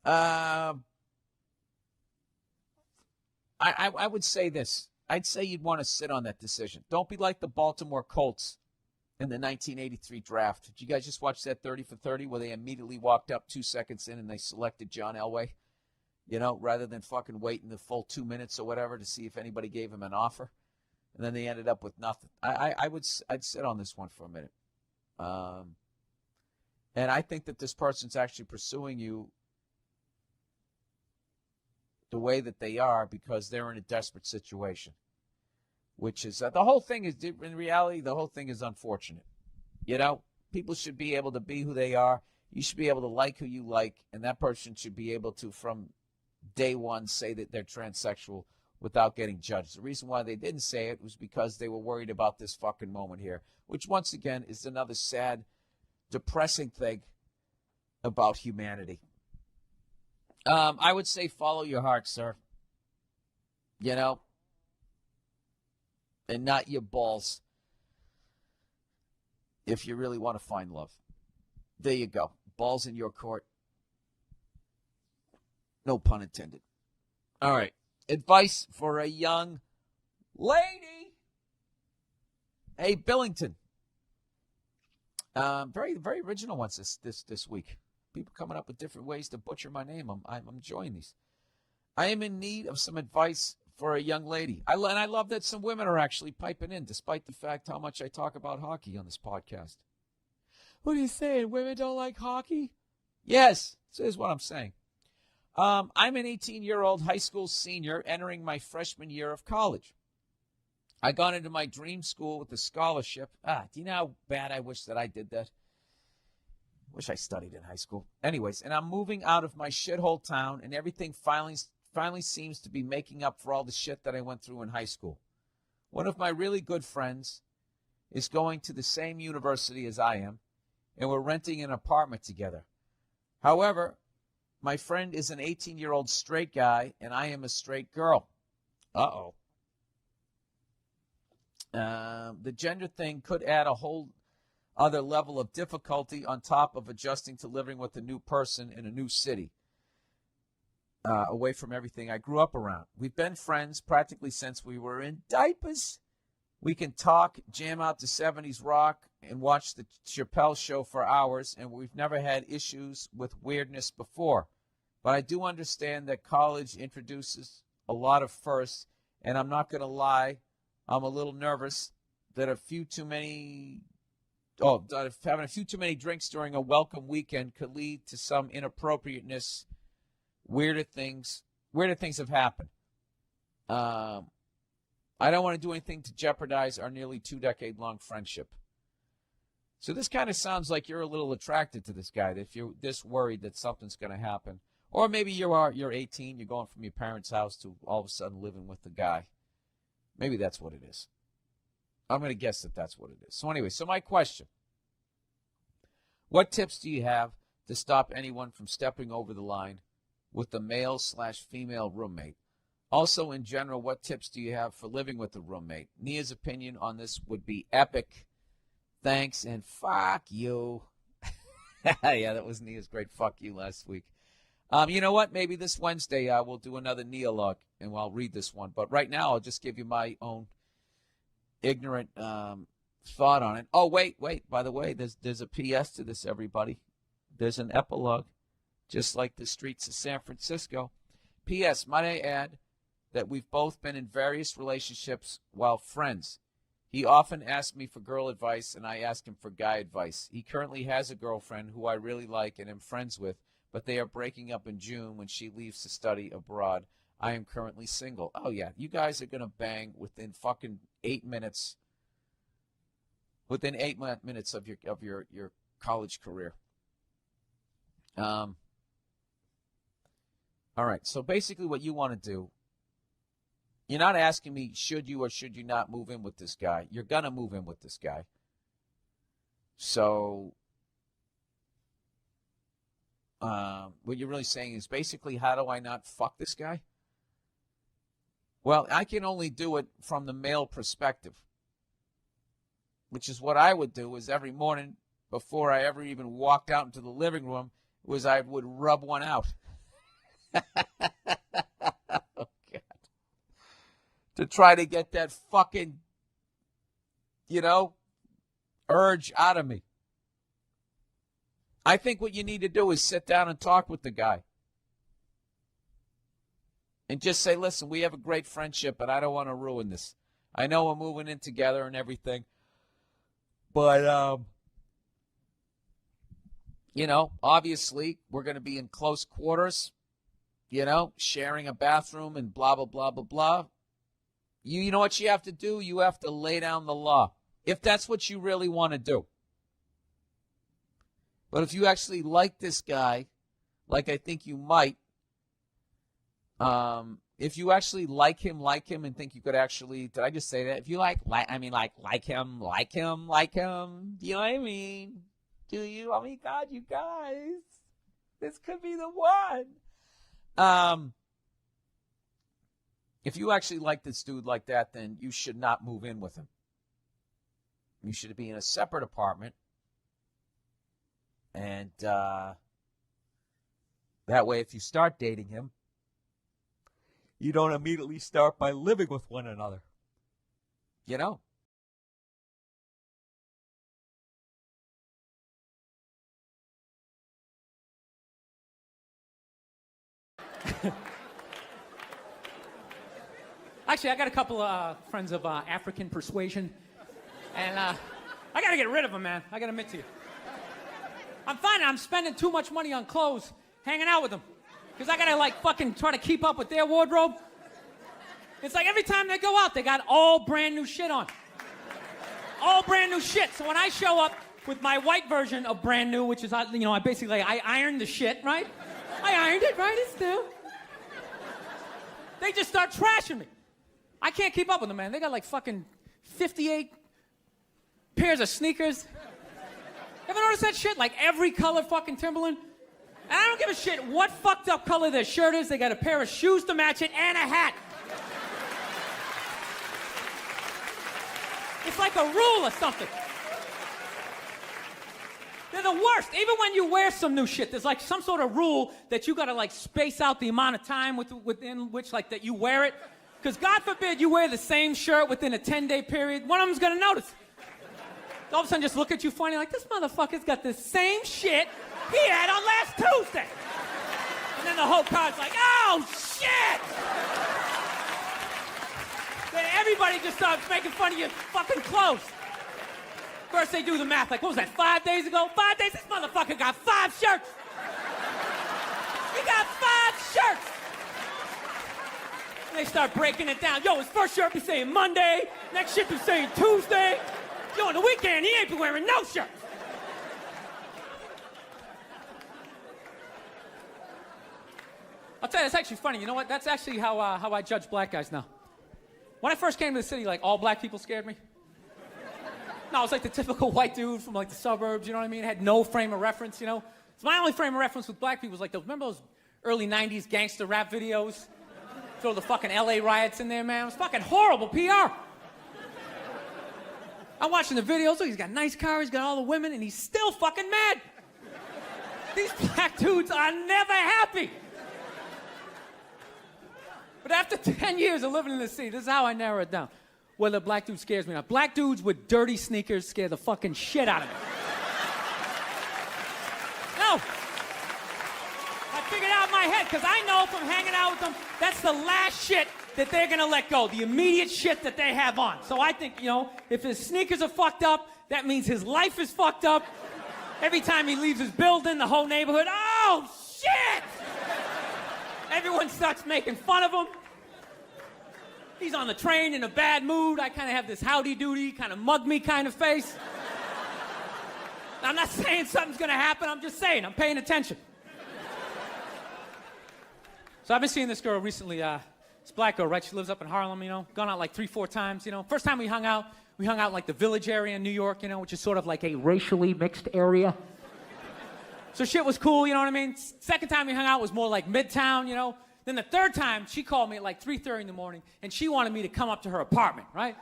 I would say this. I'd say you'd want to sit on that decision. Don't be like the Baltimore Colts in the 1983 draft. Did you guys just watch that 30 for 30 where they immediately walked up 2 seconds in and they selected John Elway? You know, rather than fucking waiting the full 2 minutes or whatever to see if anybody gave him an offer. And then they ended up with nothing. I'd sit on this one for a minute. And I think that this person's actually pursuing you the way that they are because they're in a desperate situation, which is the whole thing is, in reality, the whole thing is unfortunate. You know, people should be able to be who they are. You should be able to like who you like, and that person should be able to, from day one, say that they're transsexual without getting judged. The reason why they didn't say it was because they were worried about this fucking moment here, which once again is another sad, depressing thing about humanity. I would say follow your heart, sir. You know, and not your balls if you really want to find love. There you go. Balls in your court. No pun intended. All right. Advice for a young lady. Hey, Billington. Very, very original ones this week. People coming up with different ways to butcher my name. I'm enjoying these. I am in need of some advice for a young lady. And I love that some women are actually piping in, despite the fact how much I talk about hockey on this podcast. What are you saying? Women don't like hockey? Yes, this is what I'm saying. I'm an 18-year-old high school senior entering my freshman year of college. I got into my dream school with a scholarship. Do you know how bad I wish that I did that? Wish I studied in high school. Anyways, and I'm moving out of my shithole town, and everything finally seems to be making up for all the shit that I went through in high school. One of my really good friends is going to the same university as I am, and we're renting an apartment together. However, my friend is an 18-year-old straight guy, and I am a straight girl. Uh-oh. The gender thing could add a whole other level of difficulty on top of adjusting to living with a new person in a new city, away from everything I grew up around. We've been friends practically since we were in diapers. We can talk, jam out to 70s rock, and watch the Chappelle Show for hours, and we've never had issues with weirdness before. But I do understand that college introduces a lot of firsts, and I'm not going to lie, I'm a little nervous that having a few too many drinks during a welcome weekend could lead to some inappropriateness. Weirder things have happened. I don't want to do anything to jeopardize our nearly 2-decade-long friendship. So this kind of sounds like you're a little attracted to this guy, that if you're this worried that something's going to happen. Or maybe you're 18, you're going from your parents' house to all of a sudden living with the guy. Maybe that's what it is. I'm going to guess that that's what it is. So anyway, my question. What tips do you have to stop anyone from stepping over the line with the male/female roommate? Also, in general, what tips do you have for living with a roommate? Nia's opinion on this would be epic. Thanks, and fuck you. Yeah, that was Nia's great fuck you last week. You know what? Maybe this Wednesday we'll do another Nia log, and I'll read this one. But right now, I'll just give you my own ignorant thought on it. Oh, wait. By the way, there's a P.S. to this, everybody. There's an epilogue, just like the streets of San Francisco. P.S. Might I add that we've both been in various relationships while friends. He often asks me for girl advice, and I ask him for guy advice. He currently has a girlfriend who I really like and am friends with, but they are breaking up in June when she leaves to study abroad. I am currently single. Oh, yeah, you guys are going to bang within fucking 8 minutes. Within 8 minutes of your college career. All right, so basically what you want to do, you're not asking me should you or should you not move in with this guy. You're going to move in with this guy. So what you're really saying is basically, how do I not fuck this guy? Well, I can only do it from the male perspective, which is what I would do is every morning before I ever even walked out into the living room was I would rub one out. Oh, God. To try to get that fucking, urge out of me. I think what you need to do is sit down and talk with the guy. And just say, listen, we have a great friendship, but I don't want to ruin this. I know we're moving in together and everything. But, obviously we're going to be in close quarters, sharing a bathroom and blah, blah, blah, blah, blah. You know what you have to do? You have to lay down the law, if that's what you really want to do. But if you actually like this guy, like I think you might, if you actually like him and think you could actually, did I just say that? If you like him, do you know what I mean? Do you? Oh my God, you guys, this could be the one. If you actually like this dude like that, then you should not move in with him. You should be in a separate apartment. And that way, if you start dating him, you don't immediately start by living with one another. Actually, I got a couple of friends of African persuasion, and I got to get rid of them, man. I got to admit to you. I'm finding I'm spending too much money on clothes hanging out with them, because I got to, fucking try to keep up with their wardrobe. It's like every time they go out, they got all brand new shit on. All brand new shit. So when I show up with my white version of brand new, which is, I basically, I ironed the shit, right? I ironed it, right? It's new. They just start trashing me. I can't keep up with them, man. They got like fucking 58 pairs of sneakers. Ever notice that shit? Like every color fucking Timberland. And I don't give a shit what fucked up color their shirt is. They got a pair of shoes to match it and a hat. It's like a rule or something. They're the worst. Even when you wear some new shit, there's like some sort of rule that you gotta like space out the amount of time within which like that you wear it. Because God forbid you wear the same shirt within a 10-day period, one of them's gonna notice. All of a sudden just look at you funny like, this motherfucker's got the same shit he had on last Tuesday. And then the whole crowd's like, oh shit! Then everybody just starts making fun of your fucking clothes. First they do the math, like, what was that, 5 days ago? 5 days? This motherfucker got 5 shirts! He got 5 shirts! And they start breaking it down. Yo, his first shirt be saying Monday, next shit be saying Tuesday. Yo, on the weekend, he ain't be wearing no shirts. I'll tell you, it's actually funny. You know what? That's actually how I judge black guys now. When I first came to the city, like, all black people scared me. No, I was like the typical white dude from like the suburbs, you know what I mean? Had no frame of reference, you know? So my only frame of reference with black people was like those, remember those early 90s gangster rap videos? Throw the fucking LA riots in there, man. It was fucking horrible PR. I'm watching the videos, look, he's got a nice car, he's got all the women, and he's still fucking mad. These black dudes are never happy. But after 10 years of living in the city, this is how I narrow it down. Whether a black dude scares me or not. Black dudes with dirty sneakers scare the fucking shit out of me. No. I figured out in my head, because I know from hanging out with them, that's the last shit that they're gonna let go. The immediate shit that they have on. So I think, you know, if his sneakers are fucked up, that means his life is fucked up. Every time he leaves his building, the whole neighborhood, oh, shit! Everyone starts making fun of him. He's on the train in a bad mood. I kind of have this howdy-doody, kind of mug-me kind of face. I'm not saying something's gonna happen, I'm just saying, I'm paying attention. So I've been seeing this girl recently, this black girl, right? She lives up in Harlem, you know, gone out like 3-4 times, you know. First time we hung out in like the Village area in New York, you know, which is sort of like a racially mixed area. So shit was cool, you know what I mean? Second time we hung out was more like Midtown, you know. Then the third time, she called me at like 3:30 in the morning, and she wanted me to come up to her apartment, right?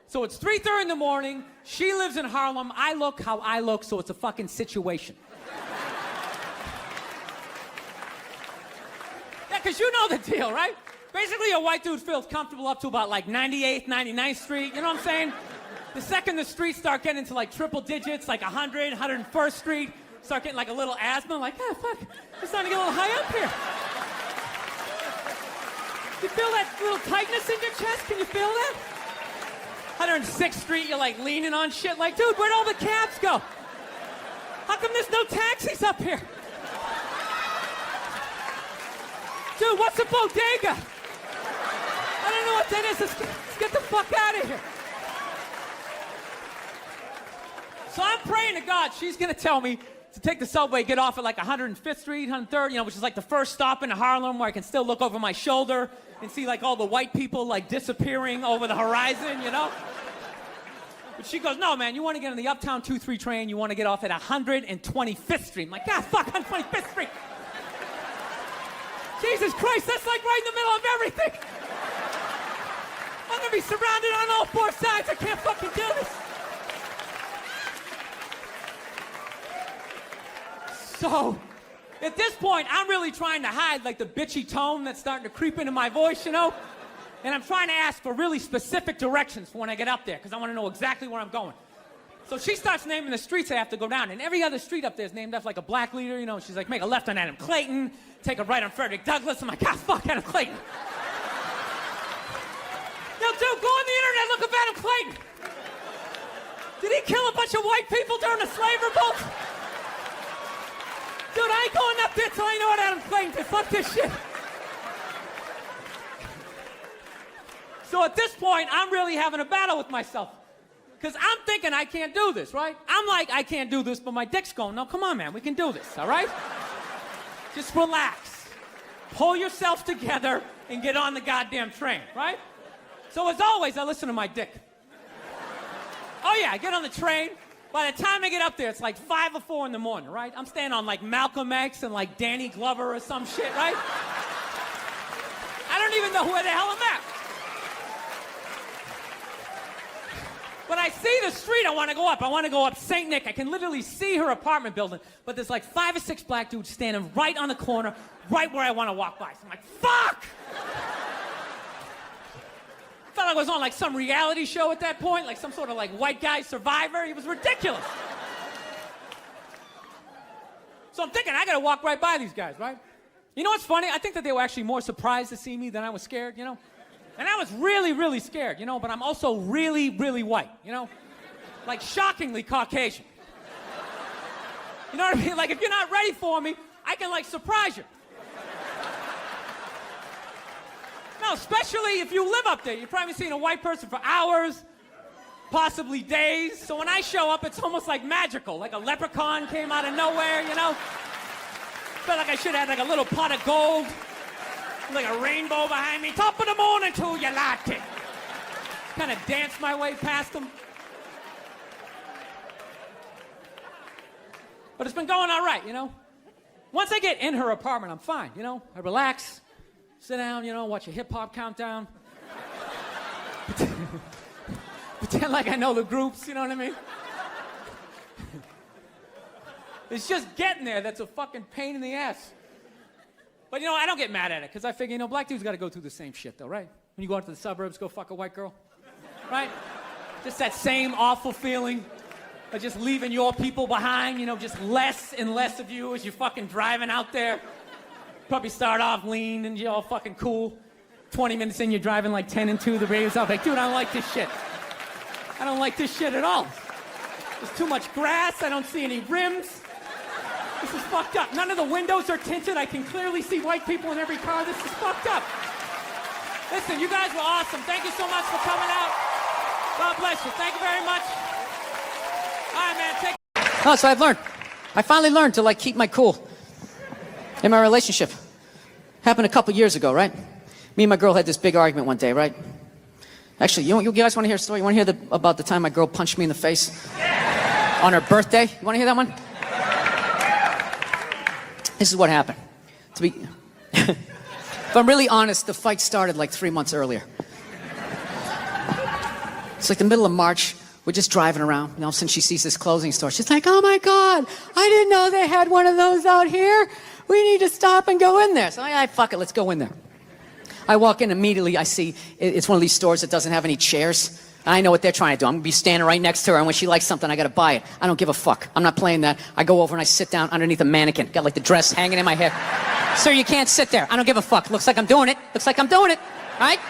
So it's 3:30 in the morning, she lives in Harlem, I look how I look, so it's a fucking situation. Yeah, because you know the deal, right? Basically, a white dude feels comfortable up to about like 98th, 99th Street, you know what I'm saying? The second the streets start getting into like triple digits, like 100, 101st Street, start getting like a little asthma, like, ah, fuck, it's starting to get a little high up here. You feel that little tightness in your chest? Can you feel that? 106th Street, you're like leaning on shit like, dude, where'd all the cabs go? How come there's no taxis up here? Dude, what's a bodega? I don't know what that is. Let's get the fuck out of here. So I'm praying to God she's gonna tell me to take the subway, get off at like 105th Street, 103rd, you know, which is like the first stop in Harlem where I can still look over my shoulder and see like all the white people like disappearing over the horizon, you know? But she goes, no, man, you want to get on the Uptown 2-3 train, you want to get off at 125th Street. I'm like, God, fuck, 125th Street. Jesus Christ, that's like right in the middle of everything. I'm going to be surrounded on all 4 sides. I can't fucking do this. So, at this point, I'm really trying to hide like the bitchy tone that's starting to creep into my voice, you know? And I'm trying to ask for really specific directions for when I get up there, because I want to know exactly where I'm going. So she starts naming the streets I have to go down, and every other street up there is named after like a black leader, you know? She's like, make a left on Adam Clayton, take a right on Frederick Douglass. I'm like, God, fuck Adam Clayton. Yo, dude, go on the internet, look up Adam Clayton. Did he kill a bunch of white people during the slave revolt? Dude, I ain't going up there till I know what Adam Clayton did. Fuck this shit. So at this point, I'm really having a battle with myself. Because I'm thinking I can't do this, right? I'm like, I can't do this, but my dick's going, no, come on, man, we can do this, all right? Just relax. Pull yourself together and get on the goddamn train, right? So as always, I listen to my dick. Oh yeah, I get on the train. By the time I get up there, it's like 5 or 4 in the morning, right? I'm staying on like Malcolm X and like Danny Glover or some shit, right? I don't even know where the hell I'm at. But I see the street I want to go up. I want to go up St. Nick. I can literally see her apartment building, but there's like 5 or 6 black dudes standing right on the corner, right where I want to walk by. So I'm like, fuck! Felt like I was on like some reality show at that point, like some sort of like white guy survivor. It was ridiculous. So I'm thinking, I gotta walk right by these guys, right? You know what's funny? I think that they were actually more surprised to see me than I was scared, you know? And I was really, really scared, you know, but I'm also really, really white, you know? Like shockingly Caucasian. You know what I mean? Like if you're not ready for me, I can like surprise you. No, especially if you live up there. You've probably seen a white person for hours, possibly days. So when I show up, it's almost like magical, like a leprechaun came out of nowhere, you know? Felt like I should have had like a little pot of gold, like a rainbow behind me. Top of the morning to you, latte. Kind of danced my way past them. But it's been going all right, you know? Once I get in her apartment, I'm fine, you know? I relax, sit down, you know, watch a hip-hop countdown. Pretend like I know the groups, you know what I mean? It's just getting there that's a fucking pain in the ass. But, you know, I don't get mad at it, because I figure, you know, black dudes got to go through the same shit, though, right? When you go out to the suburbs, go fuck a white girl, right? Just that same awful feeling of just leaving your people behind, you know, just less and less of you as you're fucking driving out there. Probably start off lean and you're all fucking cool. 20 minutes in, you're driving like 10 and 2, the radio's off. Like, dude, I don't like this shit. I don't like this shit at all. There's too much grass, I don't see any rims. This is fucked up. None of the windows are tinted. I can clearly see white people in every car. This is fucked up. Listen, you guys were awesome. Thank you so much for coming out. God bless you. Thank you very much. All right, man. Take. Oh, so I've learned. I finally learned to like keep my cool in my relationship. Happened a couple years ago, right? Me and my girl had this big argument one day, right? Actually, you guys want to hear a story? You want to hear about the time my girl punched me in the face on her birthday? You want to hear that one? This is what happened. If I'm really honest, the fight started like 3 months earlier. It's like the middle of March. We're just driving around. You know, since she sees this clothing store, she's like, oh my God, I didn't know they had one of those out here. We need to stop and go in there. So I fuck it, let's go in there. I walk in immediately, I see it's one of these stores that doesn't have any chairs. I know what they're trying to do. I'm going to be standing right next to her, and when she likes something, I got to buy it. I don't give a fuck. I'm not playing that. I go over and I sit down underneath a mannequin. Got like the dress hanging in my hair. Sir, you can't sit there. I don't give a fuck. Looks like I'm doing it. Looks like I'm doing it. All right?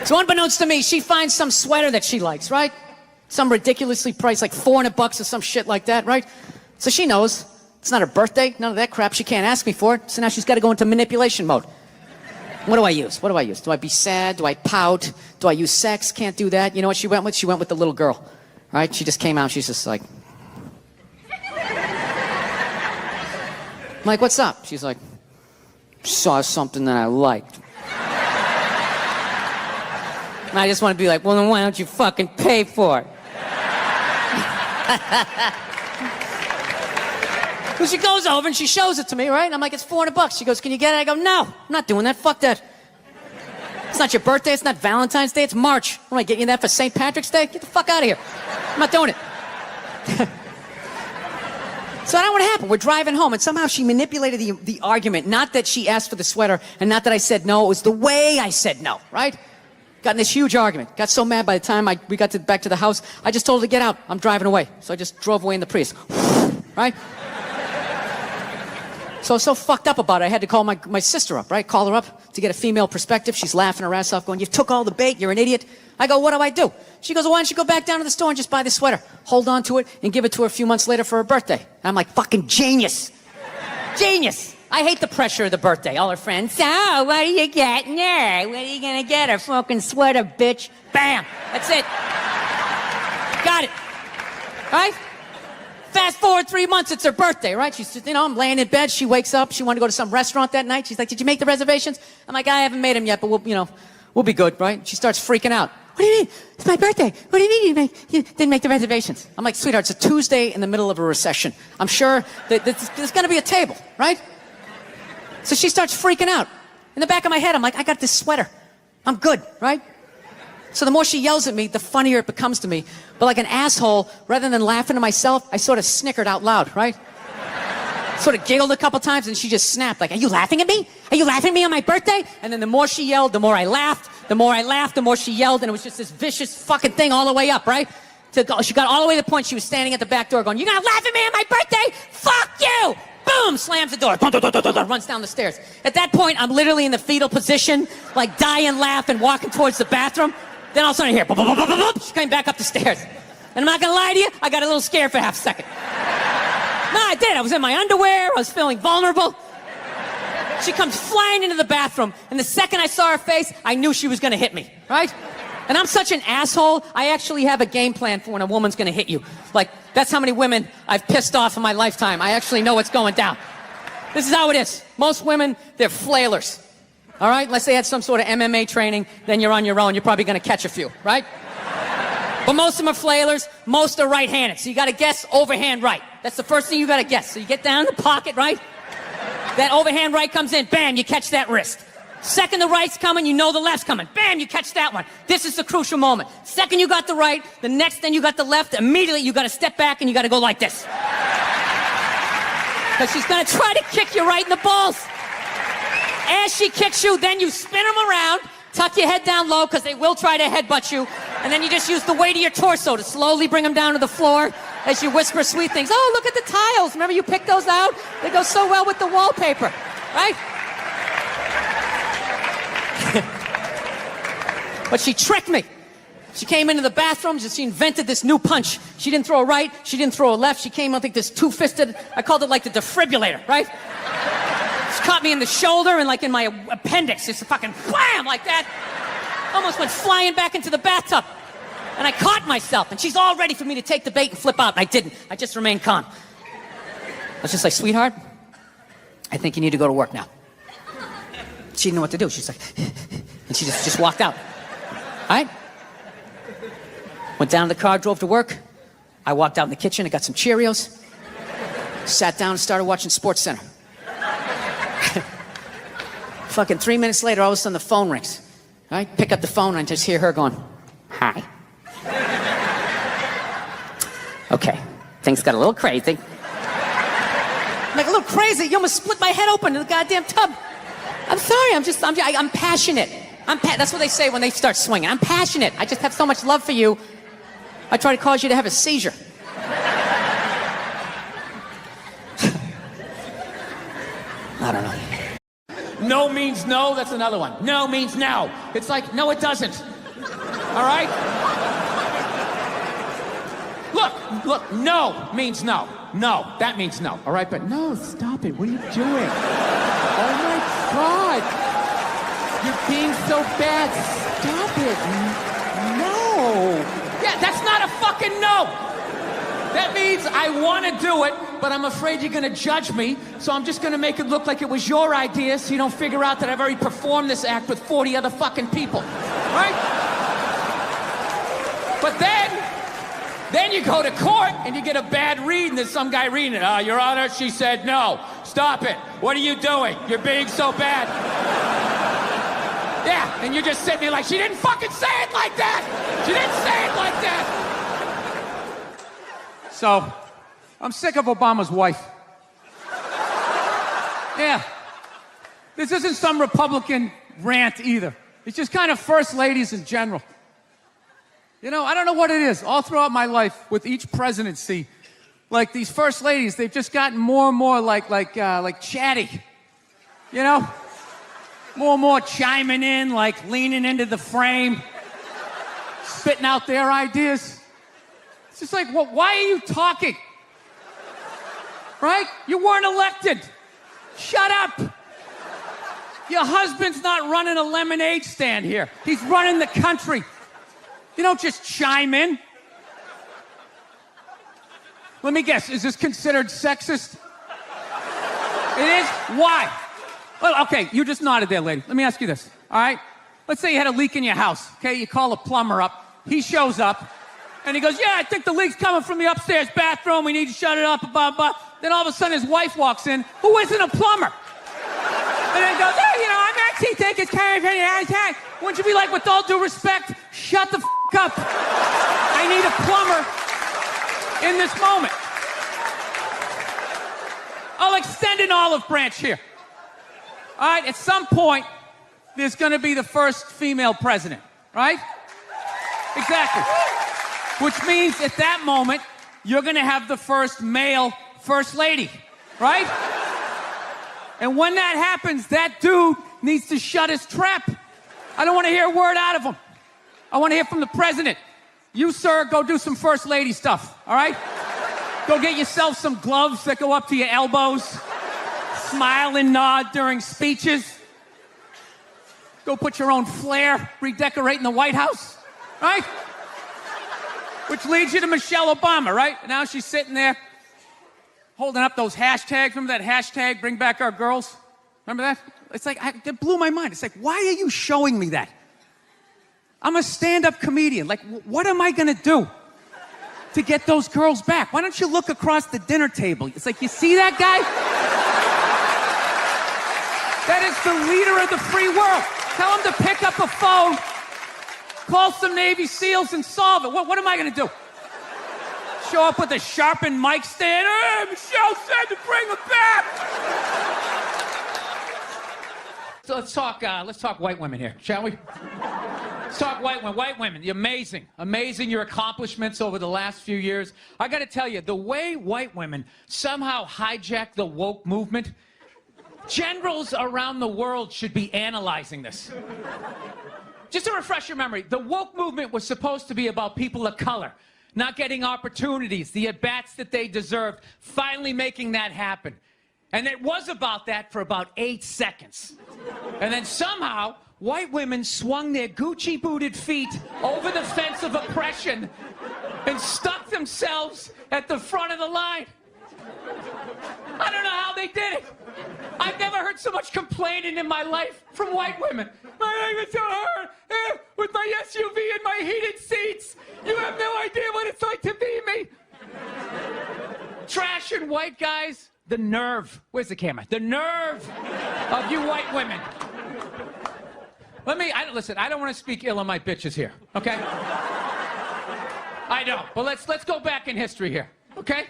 So unbeknownst to me, she finds some sweater that she likes, right? Some ridiculously priced, like $400 or some shit like that, right? So she knows it's not her birthday, none of that crap. She can't ask me for it. So now she's got to go into manipulation mode. What do I use? What do I use? Do I be sad? Do I pout? Do I use sex? Can't do that. You know what she went with? She went with the little girl, right? She just came out. She's just like, I'm like, what's up? She's like, saw something that I liked. And I just want to be like, well, then why don't you fucking pay for it? So she goes over and she shows it to me, right? And I'm like, it's $400. She goes, can you get it? I go, no, I'm not doing that. Fuck that. It's not your birthday. It's not Valentine's Day. It's March. What am I getting you that for St. Patrick's Day? Get the fuck out of here. I'm not doing it. So I don't know what happened. We're driving home, and somehow she manipulated the argument. Not that she asked for the sweater, and not that I said no. It was the way I said no, right? Got in this huge argument. Got so mad by the time we got back to the house, I just told her to get out. I'm driving away. So I just drove away in the Prius. Right? So I was so fucked up about it, I had to call my sister up, right? Call her up to get a female perspective. She's laughing her ass off, going, you took all the bait, you're an idiot. I go, what do I do? She goes, well, why don't you go back down to the store and just buy the sweater, hold on to it, and give it to her a few months later for her birthday. And I'm like, fucking genius. Genius. I hate the pressure of the birthday. All her friends, so what are you getting her? What are you gonna get her? Fucking sweater, bitch. Bam. That's it. Got it. Right? Fast forward 3 months, it's her birthday, right? She's, I'm laying in bed. She wakes up. She wanted to go to some restaurant that night. She's like, did you make the reservations? I'm like, I haven't made them yet, but we'll be good, right? She starts freaking out. What do you mean? It's my birthday. What do you mean you didn't make the reservations? I'm like, sweetheart, it's a Tuesday in the middle of a recession. I'm sure that there's going to be a table, right? So she starts freaking out. In the back of my head, I'm like, I got this sweater. I'm good, right? So the more she yells at me, the funnier it becomes to me. But like an asshole, rather than laughing to myself, I sort of snickered out loud, right? Sort of giggled a couple times, and she just snapped, like, are you laughing at me? Are you laughing at me on my birthday? And then the more she yelled, the more I laughed. The more I laughed, the more she yelled, and it was just this vicious fucking thing all the way up, right? She got all the way to the point she was standing at the back door going, you're gonna laugh at me on my birthday? Fuck you! Boom! Slams the door. Runs down the stairs. At that point, I'm literally in the fetal position, like dying laughing, walking towards the bathroom. Then all of a sudden I hear, she came back up the stairs. And I'm not gonna lie to you, I got a little scared for half a second. No, I did. I was in my underwear. I was feeling vulnerable. She comes flying into the bathroom, and the second I saw her face, I knew she was gonna hit me, right? And I'm such an asshole, I actually have a game plan for when a woman's gonna hit you. Like, that's how many women I've pissed off in my lifetime. I actually know what's going down. This is how it is. Most women, they're flailers. All right? Unless they had some sort of MMA training, then you're on your own. You're probably gonna catch a few, right? But most of them are flailers. Most are right-handed. So you gotta guess overhand right. That's the first thing you gotta guess. So you get down in the pocket, right? That overhand right comes in. Bam, you catch that wrist. Second the right's coming, you know the left's coming. Bam, you catch that one. This is the crucial moment. Second you got the right, the next then you got the left, immediately you gotta step back and you gotta go like this. Because she's gonna try to kick you right in the balls. As she kicks you, then you spin them around, tuck your head down low because they will try to headbutt you, and then you just use the weight of your torso to slowly bring them down to the floor as you whisper sweet things. Oh, look at the tiles. Remember you picked those out? They go so well with the wallpaper, right? But she tricked me. She came into the bathroom, she invented this new punch. She didn't throw a right, she didn't throw a left. She came, I think, this two-fisted, I called it like the defibrillator, right? She caught me in the shoulder and like in my appendix, just fucking wham, like that. Almost went flying back into the bathtub. And I caught myself, and she's all ready for me to take the bait and flip out, and I didn't. I just remained calm. I was just like, sweetheart, I think you need to go to work now. She didn't know what to do. She's like, and she just walked out. All right? Went down to the car, drove to work. I walked out in the kitchen, I got some Cheerios. Sat down and started watching SportsCenter. Fucking 3 minutes later, all of a sudden the phone rings. All right? Pick up the phone, and I just hear her going, hi. Okay, things got a little crazy. Like a little crazy? You almost split my head open in the goddamn tub. I'm sorry, I'm passionate. That's what they say when they start swinging. I'm passionate. I just have so much love for you. I try to cause you to have a seizure. I don't know. No means no, that's another one. No means no. It's like, no, it doesn't. All right? Look, no means no. No, that means no. All right, but no, stop it. What are you doing? Oh my God. You're being so bad. Stop it. No. Yeah, that's not a fucking no. That means I want to do it, but I'm afraid you're going to judge me, so I'm just going to make it look like it was your idea so you don't figure out that I've already performed this act with 40 other fucking people. Right? But then you go to court and you get a bad read and there's some guy reading it. Your Honor, she said no. Stop it. What are you doing? You're being so bad. Yeah, and you're just sitting there like, she didn't fucking say it like that. She didn't say it like that. So, I'm sick of Obama's wife. Yeah. This isn't some Republican rant either. It's just kind of first ladies in general. You know, I don't know what it is. All throughout my life, with each presidency, like these first ladies, they've just gotten more and more like chatty. You know? More and more chiming in, like leaning into the frame, spitting out their ideas. It's just like, well, why are you talking? Right? You weren't elected. Shut up. Your husband's not running a lemonade stand here. He's running the country. You don't just chime in. Let me guess, is this considered sexist? It is? Why? Well, okay, you just nodded there, lady. Let me ask you this, all right? Let's say you had a leak in your house, okay? You call a plumber up. He shows up, and he goes, yeah, I think the leak's coming from the upstairs bathroom. We need to shut it up, blah, blah. Then all of a sudden his wife walks in, who isn't a plumber. And then goes, hey, you know, I'm actually thinking it's kind of... Wouldn't you be like, with all due respect, shut the up. I need a plumber in this moment. I'll extend an olive branch here. All right, at some point, there's going to be the first female president, right? Exactly. Which means at that moment, you're going to have the first male first lady, right? And when that happens, that dude needs to shut his trap. I don't want to hear a word out of him. I want to hear from the president. You, sir, go do some first lady stuff, all right? Go get yourself some gloves that go up to your elbows. Smile and nod during speeches. Go put your own flair redecorating the White House, right? Which leads you to Michelle Obama, right? And now she's sitting there holding up those hashtags. Remember that hashtag, bring back our girls? Remember that? It's like, it blew my mind. It's like, why are you showing me that? I'm a stand-up comedian. Like, what am I going to do to get those girls back? Why don't you look across the dinner table? It's like, you see that guy? That is the leader of the free world. Tell him to pick up a phone, call some Navy SEALs and solve it. What am I going to do? Show up with a sharpened mic stand? Hey, Michelle said to bring him back. So let's talk white women here, shall we? Let's talk white women. White women, you're amazing. Amazing, your accomplishments over the last few years. I got to tell you, the way white women somehow hijacked the woke movement, generals around the world should be analyzing this. Just to refresh your memory, the woke movement was supposed to be about people of color not getting opportunities, the at-bats that they deserved, finally making that happen. And it was about that for about 8 seconds. And then somehow, white women swung their Gucci-booted feet over the fence of oppression and stuck themselves at the front of the line. I don't know how they did it. I've never heard so much complaining in my life from white women. My life is so hard with my SUV and my heated seats. You have no idea what it's like to be me. Trash and white guys, the nerve. Where's the camera? The nerve of you white women. Listen, I don't want to speak ill of my bitches here, okay? I don't, but let's go back in history here, okay?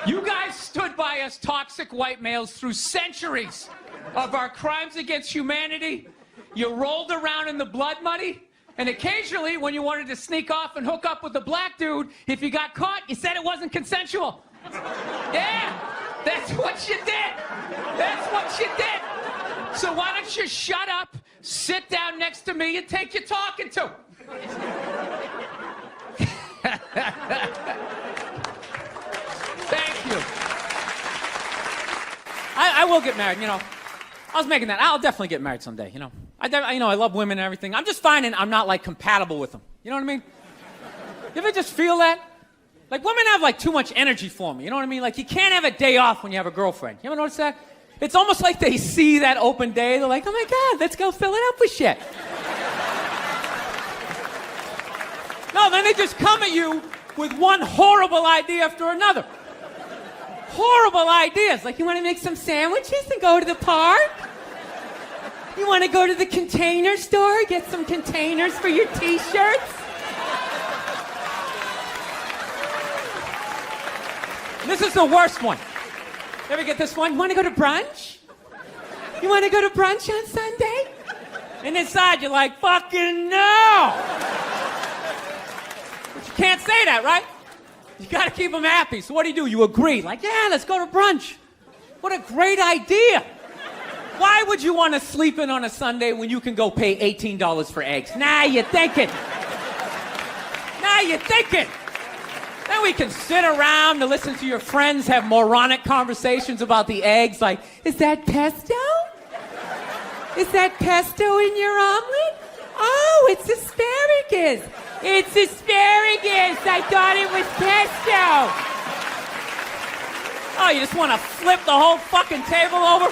You guys stood by us toxic white males through centuries of our crimes against humanity. You rolled around in the blood money, and occasionally, when you wanted to sneak off and hook up with a black dude, if you got caught, you said it wasn't consensual. Yeah, that's what you did. That's what you did. So why don't you shut up, sit down next to me, and take your talking to. Thank you. I will get married, you know. I was making that. I'll definitely get married someday, you know. I love women and everything. I'm just finding I'm not, like, compatible with them. You know what I mean? You ever just feel that? Like, women have, like, too much energy for me. You know what I mean? Like, you can't have a day off when you have a girlfriend. You ever notice that? It's almost like they see that open day. They're like, oh, my God, let's go fill it up with shit. No, then they just come at you with one horrible idea after another. Horrible ideas. Like, you want to make some sandwiches and go to the park? You want to go to the Container store, get some containers for your T-shirts? This is the worst one. You ever get this one? You want to go to brunch? You want to go to brunch on Sunday? And inside you're like, fucking no! But you can't say that, right? You gotta keep them happy. So what do? You agree. Like, yeah, let's go to brunch. What a great idea. Why would you want to sleep in on a Sunday when you can go pay $18 for eggs? Now you're thinking. Now you're thinking. Then we can sit around and listen to your friends have moronic conversations about the eggs, like, is that pesto? Is that pesto in your omelet? Oh, it's asparagus. It's asparagus. I thought it was pesto. Oh, you just want to flip the whole fucking table over?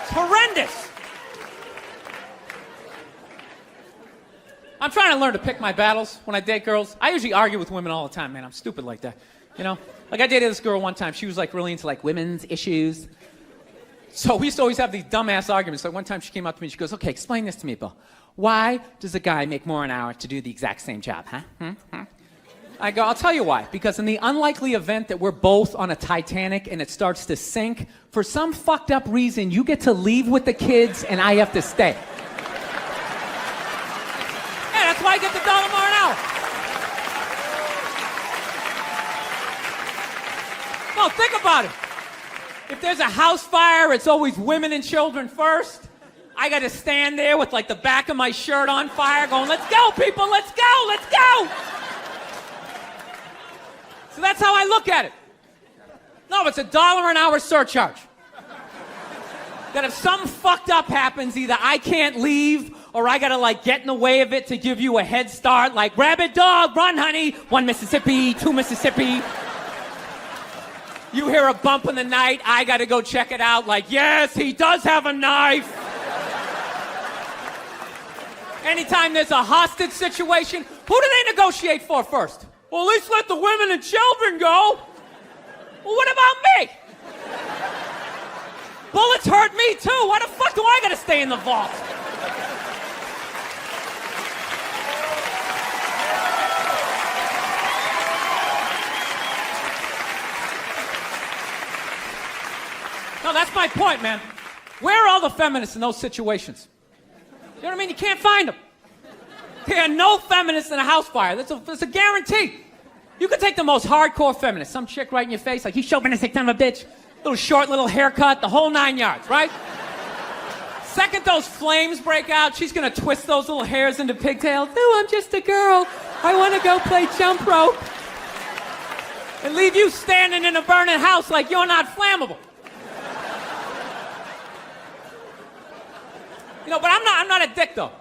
It's horrendous. I'm trying to learn to pick my battles when I date girls. I usually argue with women all the time, man. I'm stupid like that. You know? Like, I dated this girl one time. She was, like, really into, like, women's issues. So we used to always have these dumbass arguments. Like, one time she came up to me and she goes, okay, explain this to me, Bill. Why does a guy make more an hour to do the exact same job, huh? I go, I'll tell you why. Because in the unlikely event that we're both on a Titanic and it starts to sink, for some fucked up reason, you get to leave with the kids and I have to stay. That's why I get the $1 more an hour. No, think about it. If there's a house fire, it's always women and children first. I got to stand there with like the back of my shirt on fire going, let's go, people, let's go, let's go. So that's how I look at it. No, it's $1 an hour surcharge. That if something fucked up happens, either I can't leave or I gotta like get in the way of it to give you a head start, like rabbit dog, run honey, 1 Mississippi, 2 Mississippi. You hear a bump in the night, I gotta go check it out, like yes, he does have a knife. Anytime there's a hostage situation, who do they negotiate for first? Well, at least let the women and children go. Well, what about me? Bullets hurt me too. Why the fuck do I gotta stay in the vault? No, that's my point, man. Where are all the feminists in those situations? You know what I mean? You can't find them. There are no feminists in a house fire. That's a guarantee. You could take the most hardcore feminist, some chick right in your face, like, you chauvinistic son of a bitch, little short, little haircut, the whole 9 yards, right? Second those flames break out, she's gonna twist those little hairs into pigtails. No, I'm just a girl. I wanna go play jump rope. And leave you standing in a burning house like you're not flammable. You know, but I'm not a dick, though.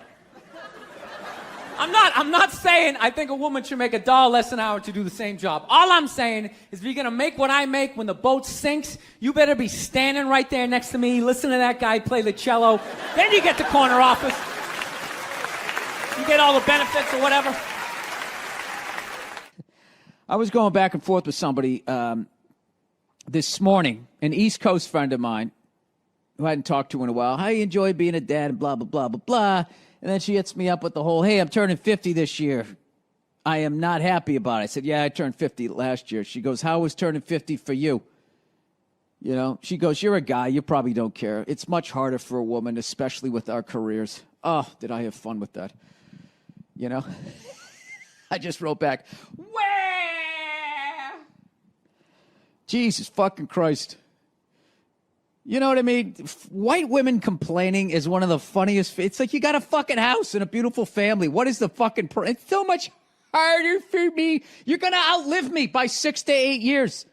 I'm not saying I think a woman should make $1 less an hour to do the same job. All I'm saying is if you're going to make what I make when the boat sinks, you better be standing right there next to me, listen to that guy play the cello. Then you get the corner office. You get all the benefits or whatever. I was going back and forth with somebody this morning, an East Coast friend of mine who I hadn't talked to in a while. How you enjoy being a dad and blah, blah, blah, blah, blah. And then she hits me up with the whole, hey, I'm turning 50 this year. I am not happy about it. I said, yeah, I turned 50 last year. She goes, how was turning 50 for you? You know, she goes, you're a guy. You probably don't care. It's much harder for a woman, especially with our careers. Oh, did I have fun with that? You know? I just wrote back, where? Jesus fucking Christ. You know what I mean? White women complaining is one of the funniest. It's like you got a fucking house and a beautiful family. What is the fucking... It's so much harder for me. You're going to outlive me by 6 to 8 years.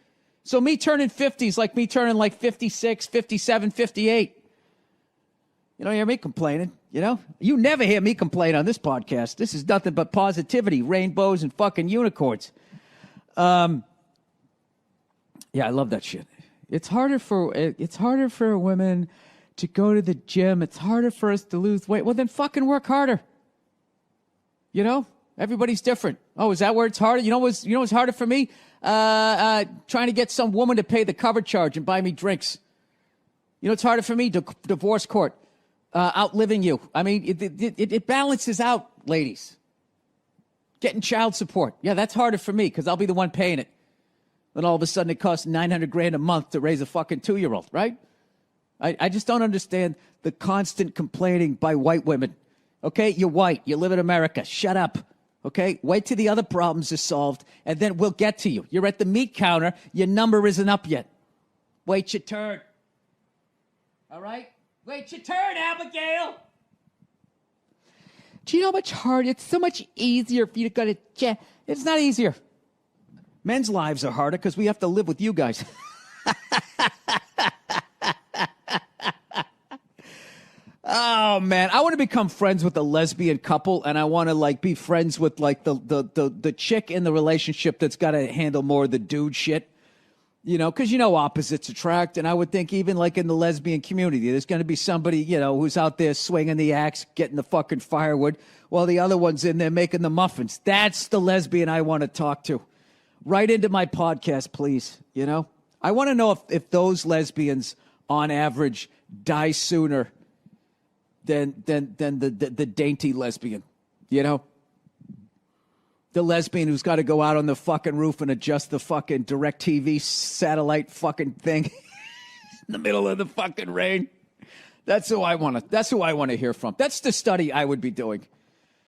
So me turning 50 is like me turning like 56, 57, 58. You don't hear me complaining, you know? You never hear me complain on this podcast. This is nothing but positivity, rainbows, and fucking unicorns. Yeah, I love that shit. It's harder for women to go to the gym. It's harder for us to lose weight. Well, then fucking work harder. You know, everybody's different. Oh, is that where it's harder? You know what's harder for me? Trying to get some woman to pay the cover charge and buy me drinks. You know, it's harder for me. Divorce court, outliving you. I mean, it balances out, ladies. Getting child support. Yeah, that's harder for me because I'll be the one paying it. Then all of a sudden it costs $900,000 a month to raise a fucking 2-year-old, right? I just don't understand the constant complaining by white women. Okay, you're white. You live in America. Shut up. Okay, wait till the other problems are solved, and then we'll get to you. You're at the meat counter. Your number isn't up yet. Wait your turn. All right? Wait your turn, Abigail. Do you know how much harder? It's so much easier for you to go to jail. It's not easier. Men's lives are harder because we have to live with you guys. Oh man, I want to become friends with a lesbian couple, and I want to like be friends with like the chick in the relationship that's got to handle more of the dude shit. You know, because you know opposites attract, and I would think even like in the lesbian community, there's going to be somebody, you know, who's out there swinging the axe, getting the fucking firewood, while the other one's in there making the muffins. That's the lesbian I want to talk to. Right into my podcast, please. You know, I want to know if those lesbians, on average, die sooner than the dainty lesbian. You know. The lesbian who's got to go out on the fucking roof and adjust the fucking DirecTV satellite fucking thing in the middle of the fucking rain. That's who I want to hear from. That's the study I would be doing.